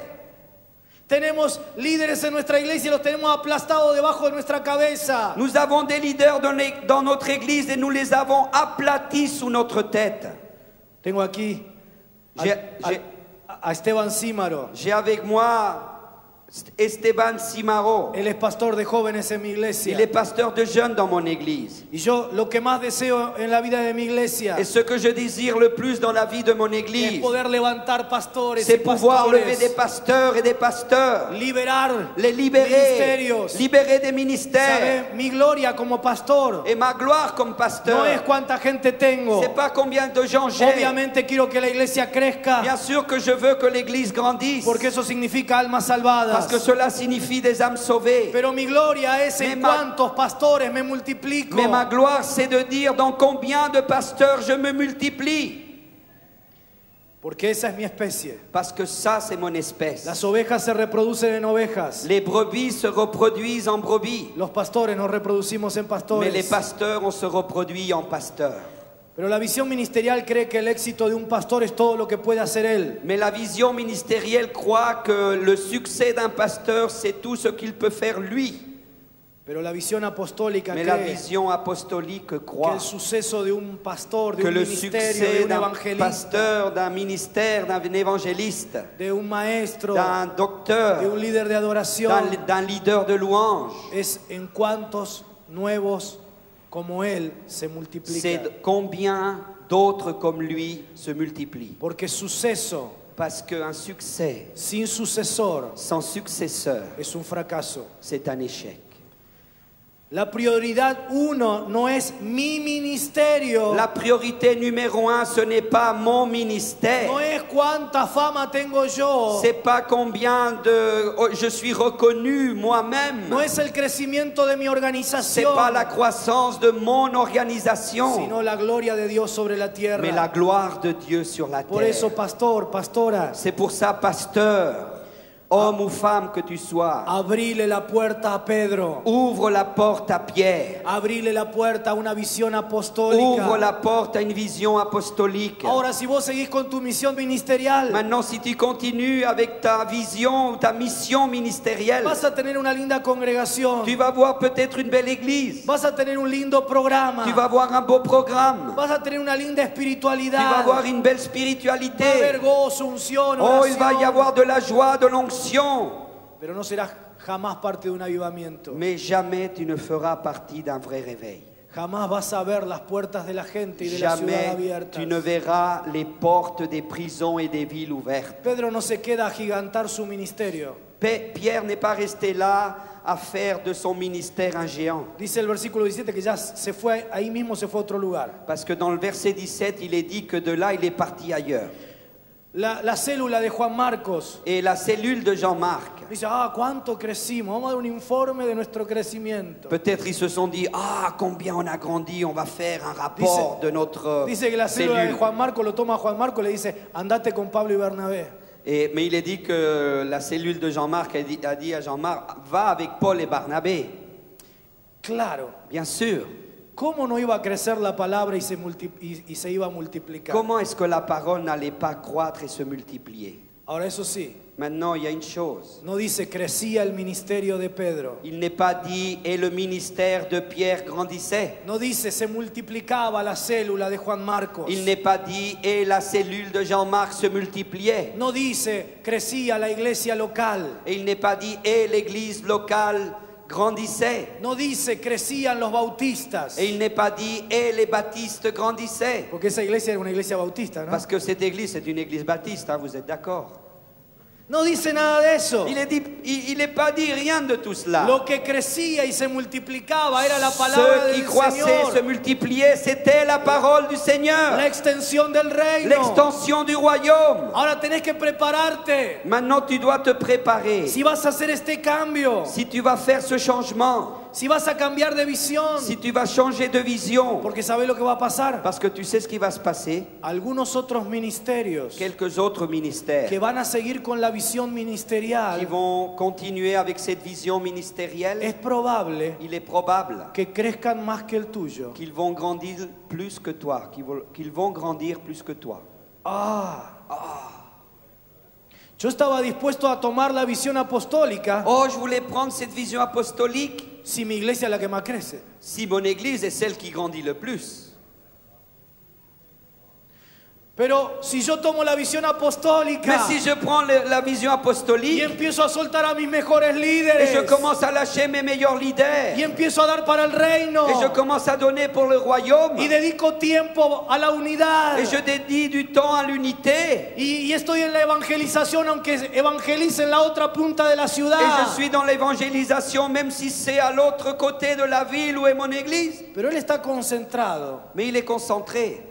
Tenemos líderes en nuestra iglesia y los tenemos aplastados debajo de nuestra cabeza. Nous avons des leaders dans notre église et nous les avons aplatis sous notre tête. Tengo aquí a Esteban Címaro. J'ai avec moi Esteban Cimaro. Él es pastor de jóvenes en mi iglesia. Il est pasteur de jeunes dans mon église. Y yo lo que más deseo en la vida de mi iglesia Et ce que je désire le plus dans la vie de mon es église, poder levantar pastores y c'est pouvoir lever des pastores, pasteurs et des pasteurs, liberar les libérer, ministerios. libérer des ministères. ¿Sabe? Mi gloria como pastor Et ma gloire comme no es pasteur, cuánta gente tengo. c'est pas combien de gens j'ai. Obviamente quiero que la iglesia crezca, Bien sûr que je veux que l'église grandisse, porque eso significa almas salvadas. parce que cela signifie des âmes sauvées. Pero mi gloria es Mais en ma- cuántos pastores me multiplico. Mais ma gloire, c'est de dire dans combien de pasteurs je me multiplie. Porque esa es mi especie. Parce que ça, c'est mon espèce. Las ovejas se reproducen en ovejas. Les brebis se reproduisent en brebis, Los pastores nos reproducimos en mais les pastores. pasteurs, on se reproduit en pasteurs. Pero la visión ministerial cree que el éxito de un pastor es todo lo que puede hacer él. Mais la vision ministérielle croit que le succès d'un pasteur, c'est tout ce qu'il peut faire lui. Pero la visión apostólica Mais la cree vision apostolique que croit el suceso de un pastor, de que un le ministerio, de succès un d'un evangelista, pasteur, d'un ministère, d'un évangéliste, de un maestro, d'un de docteur, un líder de adoración, d'un leader de louange, es en cuántos nuevos como él se multiplica. c'est combien d'autres comme lui se multiplient. Porque suceso Parce qu'un succès sin sucesor sans successeur, es un fracaso. c'est un échec. La prioridad uno no es mi ministerio. La priorité numéro 1, ce n'est pas mon ministère. No es cuánta fama tengo yo. C'est pas combien je suis reconnu moi-même. No es el crecimiento de mi C'est organización. pas la croissance de mon organisation, Sino la gloria de Dios sobre la tierra. mais la gloire de Dieu sur la Por terre. eso, pastor, pastora, C'est pour ça, pasteur, homme ou femme que tu sois, abrile la puerta a Pedro. ouvre la porte à Pierre. Abrile la puerta a una visión apostólica. Ouvre la porte à une vision apostolique. Ahora, si vos seguís con tu misión ministerial, Maintenant, si tu continues avec ta vision ou ta mission ministérielle, vas a tener una linda congregación. tu vas voir peut-être une belle église. Vas a tener un lindo programa. Tu vas voir un beau programme. Vas a tener una linda Tu vas espiritualidad. avoir une belle Va a haber spiritualité. gozo, unción, Oh, il va y oración. avoir de la joie, de l'onction. Pero no serás jamás parte de un avivamiento. Mais jamais tu ne feras partie d'un vrai réveil. Jamás vas a ver las puertas de la gente y de la ciudad Jamais abiertas. tu ne verras les portes des prisons et des villes ouvertes. Pedro no se queda a agigantar su ministerio. Pierre n'est pas resté là à faire de son ministère un géant. Dice el versículo 17 que ya se fue, ahí mismo se fue a otro lugar. Parce que dans le verset 17, il est dit que de là, il est parti ailleurs. La célula de Juan Marcos Et la cellule de Jean-Marc, dice, cuánto crecimos, vamos a dar un informe de nuestro crecimiento. peut-être ils se sont dit, combien on a grandi, on va faire un rapport de notre Dice que la célula de cellule. Juan Marcos lo toma a Juan Marcos y le dice, andate con Pablo y Bernabé. Mais il est dit que la cellule de Jean-Marc a dit à Jean-Marc, va avec Paul et Barnabé. Claro, Bien sûr. ¿cómo no iba a crecer la palabra y se iba a multiplicar? Comment est-ce que la parole n'allait pas croître et se multiplier? Ahora eso sí, Maintenant, il y a une chose. no dice crecía el ministerio de Pedro. Il n'est pas dit, et le ministère de Pierre grandissait. No dice se multiplicaba la célula de Juan Marcos. Il n'est pas dit, et la cellule de Jean-Marc se multipliait. No dice crecía la iglesia local. Et il n'est pas dit, et l'église locale grandissait. No dice crecían los bautistas. Et il n'est pas dit, et les baptistes grandissaient. Porque esa iglesia era una iglesia bautista, ¿no? Parce que cette église, c'est une église baptiste, hein, vous êtes d'accord? No dice nada de eso. Il n'est pas dit rien de tout cela. Lo que crecía y se multiplicaba era la palabra Ce qui del croissait, se Señor. multipliait, c'était la parole du Seigneur. La extensión del reino. L'extension du royaume. Ahora tenés que prepararte. Maintenant, tu dois te préparer. Si vas a hacer este cambio, Si tu vas faire ce changement, si vas a cambiar de visión, si tu vas changer de vision, porque sabes lo que va a pasar. parce que tu sais ce qui va se passer, Algunos otros ministerios quelques autres ministères que van a seguir con la visión qui ministerial, vont continuer avec cette vision ministérielle, es probable il est probable que crezcan más que el tuyo. qu'ils vont grandir plus que toi, qu'ils vont grandir plus que toi. Yo estaba dispuesto a tomar la visión apostólica Oh, je voulais prendre cette vision apostolique si mi iglesia es la que más crece. si mon église est celle qui grandit le plus. Pero si yo tomo la visión Mais apostólica si je prends la vision y apostolique empiezo a soltar a mis mejores et líderes je commence à lâcher mes meilleurs leaders y empiezo a dar para el reino et je commence à donner pour le royaume y dedico tiempo a la unidad et je dédie du temps à l'unité y estoy en la evangelización aunque evangelice en la otra punta de la et ciudad, je suis dans l'évangélisation même si c'est à l'autre côté de la ville où est mon église. pero él está concentrado Mais il est concentré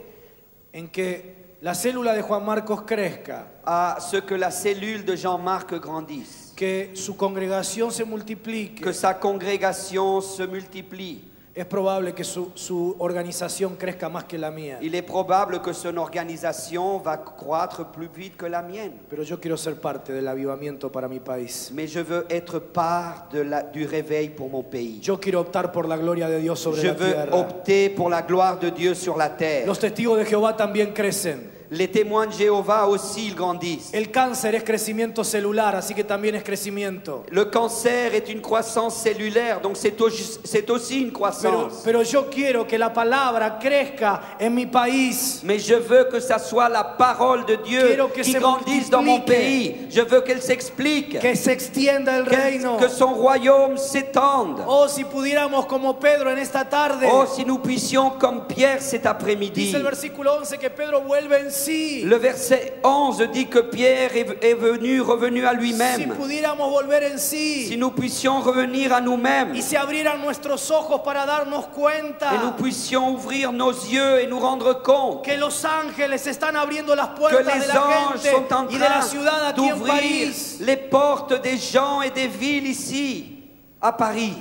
en que la célula de Juan Marcos crezca, à ce que la cellule de Jean-Marc grandisse, que su congregación se multiplique. que sa congrégation se multiplie. Es probable que su organización crezca más que la mía. Il est probable que son organisation va croître plus vite que la mienne. Pero yo quiero ser parte del avivamiento para mi país. Mais je veux être part du réveil pour mon pays. Yo quiero optar por la gloria de Dios sobre Je la veux tierra. opter pour la gloire de Dieu sur la terre. Los testigos de Jehová también crecen. Les témoins de Jéhovah aussi, ils grandissent. El cáncer es crecimiento celular, así que también es crecimiento. Le cancer est une croissance cellulaire, donc c'est aussi une croissance. Pero yo quiero que la palabra crezca en mi país. Mais je veux que ça soit la parole de Dieu Quiero que qui se grandisse dans mon multiplique. pays. Je veux qu'elle s'explique, Que se extienda el reino. que son royaume s'étende. Oh, si pudiéramos como Pedro en esta tarde. Oh, si nous puissions, comme Pierre cet Dice après-midi, el versículo 11 que Pedro vuelve en sí. Le verset 11 dit que Pierre est revenu à Si lui-même. pudiéramos volver en sí. Si nous puissions revenir à nous-mêmes Y se abrieran nuestros ojos para darnos et nous cuenta puissions ouvrir nos yeux et nous rendre compte que los ángeles están abriendo las que puertas de les la anges sont en gente y de la train ciudad aquí en d'ouvrir París. les portes des gens et des villes ici, à Paris.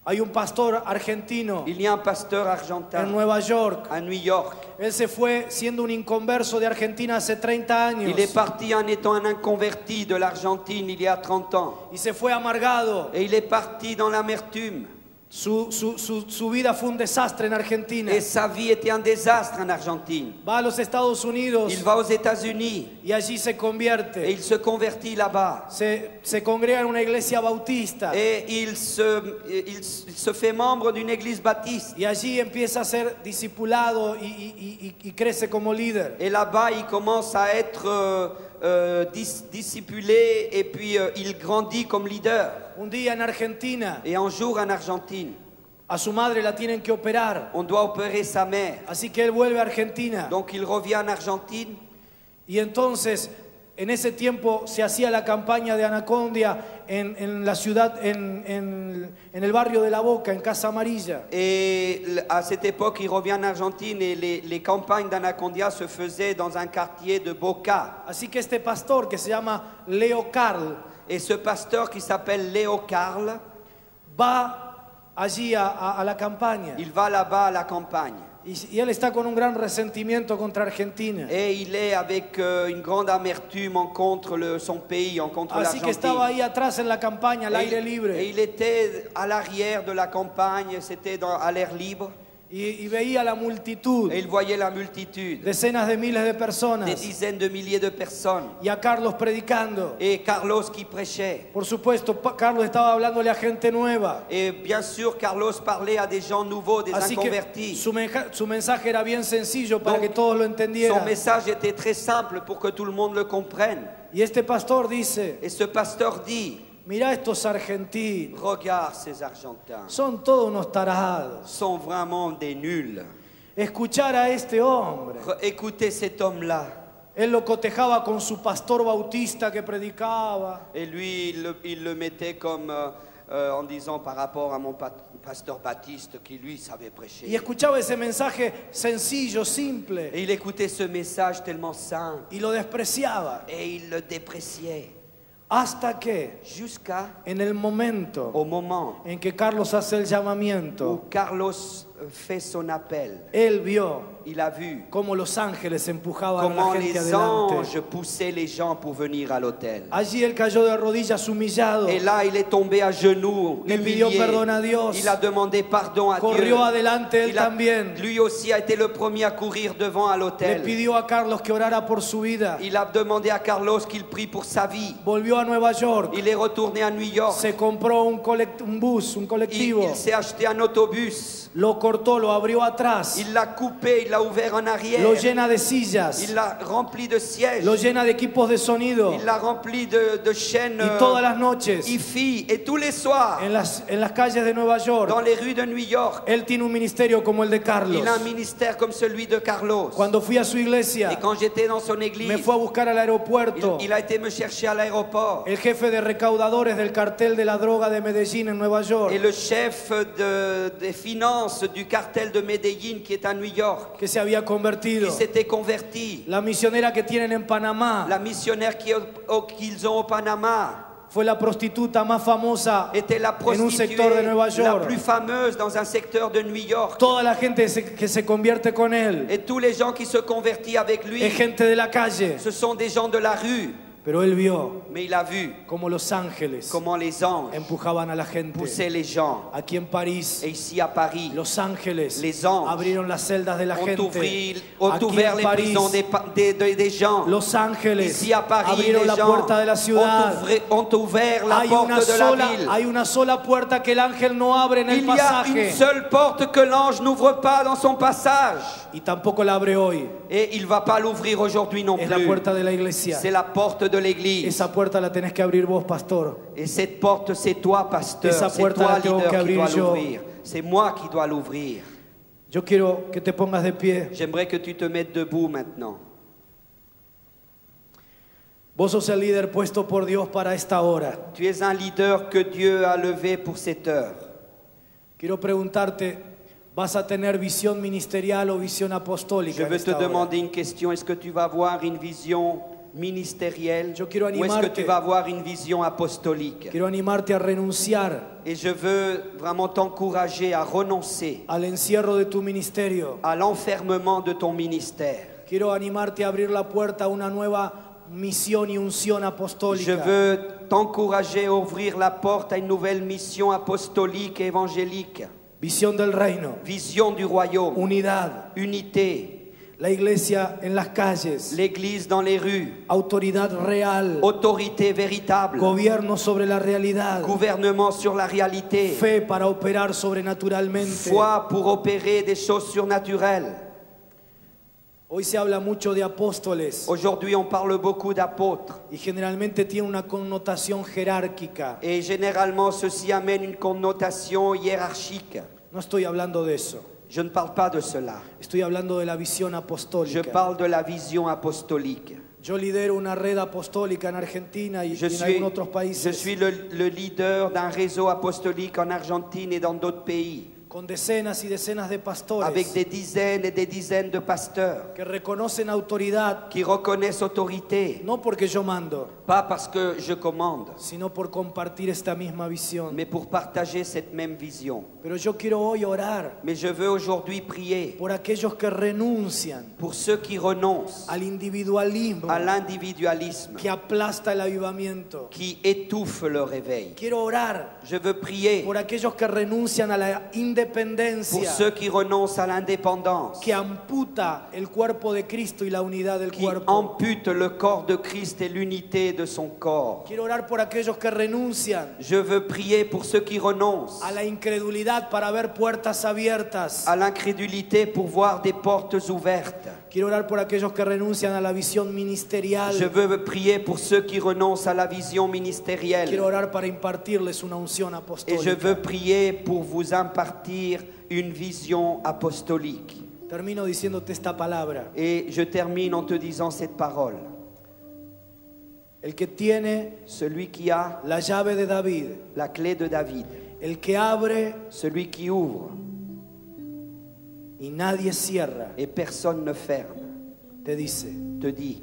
Hay un pastor argentino Il y a un pasteur en argentin Nueva York. à New York. Él se fue siendo un inconverso de Argentina hace 30 años Il est parti en étant un inconverti de l'Argentine il y a 30 ans. y se fue amargado. Et il est parti dans l'amertume. Su vida fue un desastre en Argentina. Et sa vie était un désastre en Argentine. Va a los Estados Unidos Il va aux États-Unis y allí se et convierte. il se convertit là-bas. Se congrega en una iglesia bautista Et il se fait membre d'une église baptiste. y allí empieza a ser discipulado y crece como líder. Et là-bas, il commence à être discipulé et puis il grandit comme leader. Un día en Argentina Et un jour en Argentine, a su madre la tienen que operar, on doit opérer sa mère. así que él vuelve a Argentina. Donc il revient en Argentine. Y entonces, en ese tiempo se hacía la campaña de Anacondia en la ciudad, en el barrio de La Boca, en Casa Amarilla. Et à cette époque, il revient en Argentine et les campagnes d'Anacondia se faisaient dans un quartier de Boca. Así que este pastor que se llama Leo Carl Et ce pasteur qui s'appelle Léo Carl, va allí a la campaña. il va là-bas à la campagne. Y él está con un gran resentimiento contra Argentina. Et il est avec une grande amertume contre son pays, contre Así que estaba l'Argentine. ahí atrás en la campaña, al aire Et libre. il était à l'arrière de la campagne, c'était à l'air libre. Y veía la multitud, Et il voyait la multitude, decenas de miles de des personas. dizaines de milliers de personnes. Y a Carlos predicando. Et Carlos qui prêchait. Por supuesto, Carlos estaba hablándole a gente nueva. Et bien sûr, Carlos parlait à des gens nouveaux, des Así que inconvertis. su mensaje era bien sencillo para Donc, que todos lo Son entendieran. message était très simple pour que tout le monde le comprenne. Y este pastor dice, Et ce pasteur dit, mira estos argentinos, regarde ces Argentins, son todos unos tarados. sont vraiment des nuls. Escuchar a este hombre. Écoutez cet homme-là. Él lo cotejaba con su pastor bautista que predicaba. Et lui, il le mettait comme en disant par rapport à mon pasteur Baptiste qui lui savait prêcher. Y escuchaba ese mensaje sencillo, simple. Et il écoutait ce message tellement simple Y lo despreciaba. et il le dépréciait Hasta que jusqu'à en el momento au moment en que Carlos hace el où llamamiento, Carlos fait son appel. él vio Il a vu cómo los ángeles empujaban a la comment gente les adelante. anges poussaient les gens pour venir à l'autel. Allí él cayó de rodillas humillado. Et là, il est tombé à genoux, Le pidió humilié. perdón a Dios. Il a demandé pardon à Dieu. Corrió adelante él Il a- también. lui aussi a été le premier à courir devant à Le l'autel. pidió a Carlos que orara por su vida. Il a demandé à Carlos qu'il prie pour sa vie. Volvió a Nueva York. Il est retourné à New York. Se compró un bus, un Il, colectivo. il s'est acheté un autobus. Lo cortó, lo abrió atrás. Il l'a coupé, il l'a ouvert en arrière. Lo llena de sillas. Il l'a rempli de sièges. Lo llena de equipos de sonido. Il l'a rempli de chaînes Y todas las noches, hi-fi. Et tous les soirs, en las calles de Nueva dans York, les rues de New York, él tiene un ministerio como el de Carlos. il a un ministère comme celui de Carlos. Cuando fui a su Et iglesia, quand j'étais dans son me église, fue a buscar al aeropuerto. il a été me chercher à l'aéroport. El jefe de recaudadores del cartel de la droga de Medellín en Nueva York, Et le chef des finances du cartel de Medellín qui est à New York, que se había convertido. qui s'était converti. La misionera que tienen en Panamá La missionnaire qu'ils ont au Panama fue la prostituta más famosa était la en un sector de prostituée Nueva la York. plus fameuse dans un secteur de New York. Toda la gente que se convierte con él Et tous les gens qui se convertissent avec lui, es gente de la calle. ce sont des gens de la rue. Pero él vio Mais il a vu como los ángeles comment les anges empujaban a la gente. poussaient les gens. Aquí en París, Et ici à Paris, los ángeles Les anges abrieron las celdas de la ont gente. ouvert Aquí en les París, prisons des gens. los ángeles Ici à Paris, abrieron les la gens puerta de la ciudad. ont ouvert la porte de la ville. Hay una sola puerta que el ángel no abre en el Il y a une pasaje seule porte que l'ange n'ouvre pas dans son passage. y tampoco la abre hoy. Et il ne va pas l'ouvrir aujourd'hui non Es la plus. puerta de la iglesia. C'est la porte de l'église. Esa puerta la tenés que abrir vos, pastor. Et cette porte, c'est toi, pasteur. Esa C'est puerta toi, la tengo leader, que qui abrir dois yo. l'ouvrir. C'est moi qui dois l'ouvrir. Yo quiero que te pongas de pie. J'aimerais que tu te mettes debout maintenant. Vos sos el líder puesto por Dios para esta hora. Tu es un leader que Dieu a levé pour cette heure. Quiero preguntarte, ¿vas a tener visión ministerial o visión Je apostólica en veux te esta hora? demander une question. Est-ce que tu vas avoir une vision ministérielle Yo quiero ou est-ce que animarte. tu vas avoir une vision apostolique? Quiero animarte a renunciar Et je veux vraiment t'encourager à renoncer al encierro de tu ministerio. à l'enfermement de ton ministère. Quiero animarte a abrir la puerta a una nueva misión y unción Je apostólica. veux t'encourager à ouvrir la porte à une nouvelle mission apostolique et évangélique. Visión del reino, Vision du royaume, unidad, unité, la iglesia en las calles, l'église dans les rues, autoridad real, autorité véritable, gobierno sobre la realidad, gouvernement sur la réalité, fe para operar sobrenaturalmente. foi pour opérer des choses surnaturelles. Hoy se habla mucho de apóstoles Aujourd'hui, on parle beaucoup d'apôtres y generalmente tiene una connotación jerárquica. et généralement ceci amène une connotation hiérarchique. No estoy hablando de eso. Je ne parle pas de cela. Estoy hablando de la visión Je apostólica. parle de la vision apostolique. Yo lidero una red apostólica en Argentina y Je en suis, algunos otros je países suis le leader d'un réseau apostolique en Argentine et dans d'autres pays, con decenas y decenas de pastores avec des dizaines et des dizaines de pasteurs que reconocen autoridad qui reconnaissent autorité, no porque yo mando, pas parce que je commande, sino por compartir esta misma visión. mais pour partager cette même vision. Pero yo quiero hoy orar Mais je veux aujourd'hui prier por aquellos que renuncian pour ceux qui renoncent al individualismo à l'individualisme, que aplasta el avivamiento. qui étouffe le réveil. Quiero orar Je veux prier por aquellos que renuncian a la pour independencia ceux qui renoncent à l'indépendance, que amputa el cuerpo de Cristo y la unidad del qui cuerpo. amputent le corps de Christ et l'unité de son corps. Quiero orar por aquellos que renuncian Je veux prier pour ceux qui renoncent a la incredulidad para ver puertas abiertas. à l'incrédulité pour voir des portes ouvertes. Quiero orar por aquellos que renuncian a la visión ministerial. Je veux prier pour ceux qui renoncent à la vision ministérielle. Quiero orar para impartirles una unción Et apostólica. je veux prier pour vous impartir une vision apostolique. Termino diciéndote esta palabra. Et je termine en te disant cette parole. El que tiene Celui qui a la llave de David, la clé de David, el que abre celui qui ouvre y nadie cierra, et personne ne ferme, te dice, te dit,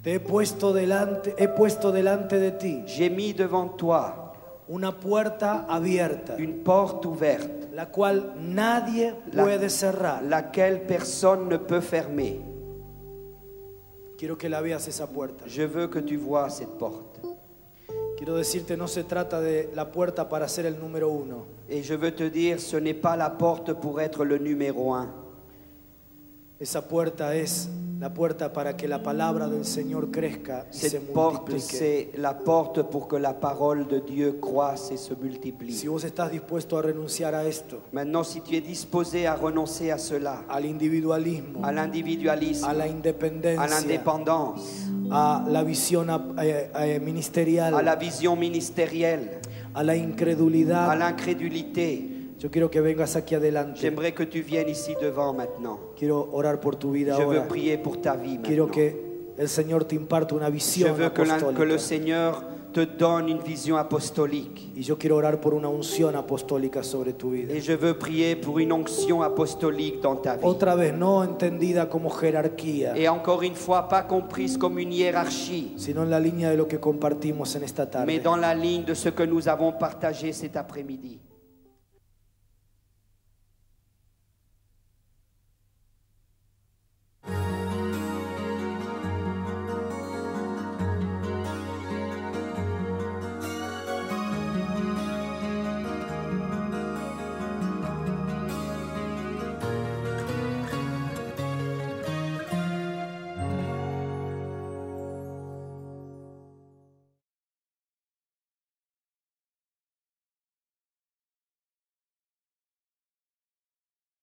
he puesto delante de ti j'ai mis devant toi una puerta abierta, une porte ouverte, la cual nadie puede cerrar. laquelle personne ne peut fermer. Quiero que la veas esa puerta. Je veux que tu vois cette porte. Quiero decirte, no se trata de la puerta para ser el número uno. Et je veux te dire, ce n'est pas la porte pour être le numéro 1. Esa puerta es la puerta para que la palabra del Señor crezca y se Cette porte, multiplique. c'est la porte pour que la parole de Dieu croisse et se multiplie. Si vos estás dispuesto a renunciar a esto, Maintenant, si tu es disposé à renoncer à cela, al individualismo, à l'individualisme, a la à independencia, l'indépendance, a la visión ministerial, à la vision ministérielle, a la à incredulidad, l'incrédulité, yo quiero que vengas aquí adelante. j'aimerais que tu viennes ici devant maintenant. Quiero orar por tu vida Je veux ahora. prier pour ta vie Quiero maintenant. que el Señor te imparte una Je visión veux que le apostólica. Seigneur te donne une vision apostolique. Y yo quiero orar por una unción apostólica sobre tu vida. Et je veux prier pour une onction apostolique dans ta vie. Otra vez, no entendida como jerarquía, Et encore une fois, pas comprise comme une hiérarchie, sino en la línea de lo que compartimos en esta mais tarde. dans la ligne de ce que nous avons partagé cet après-midi.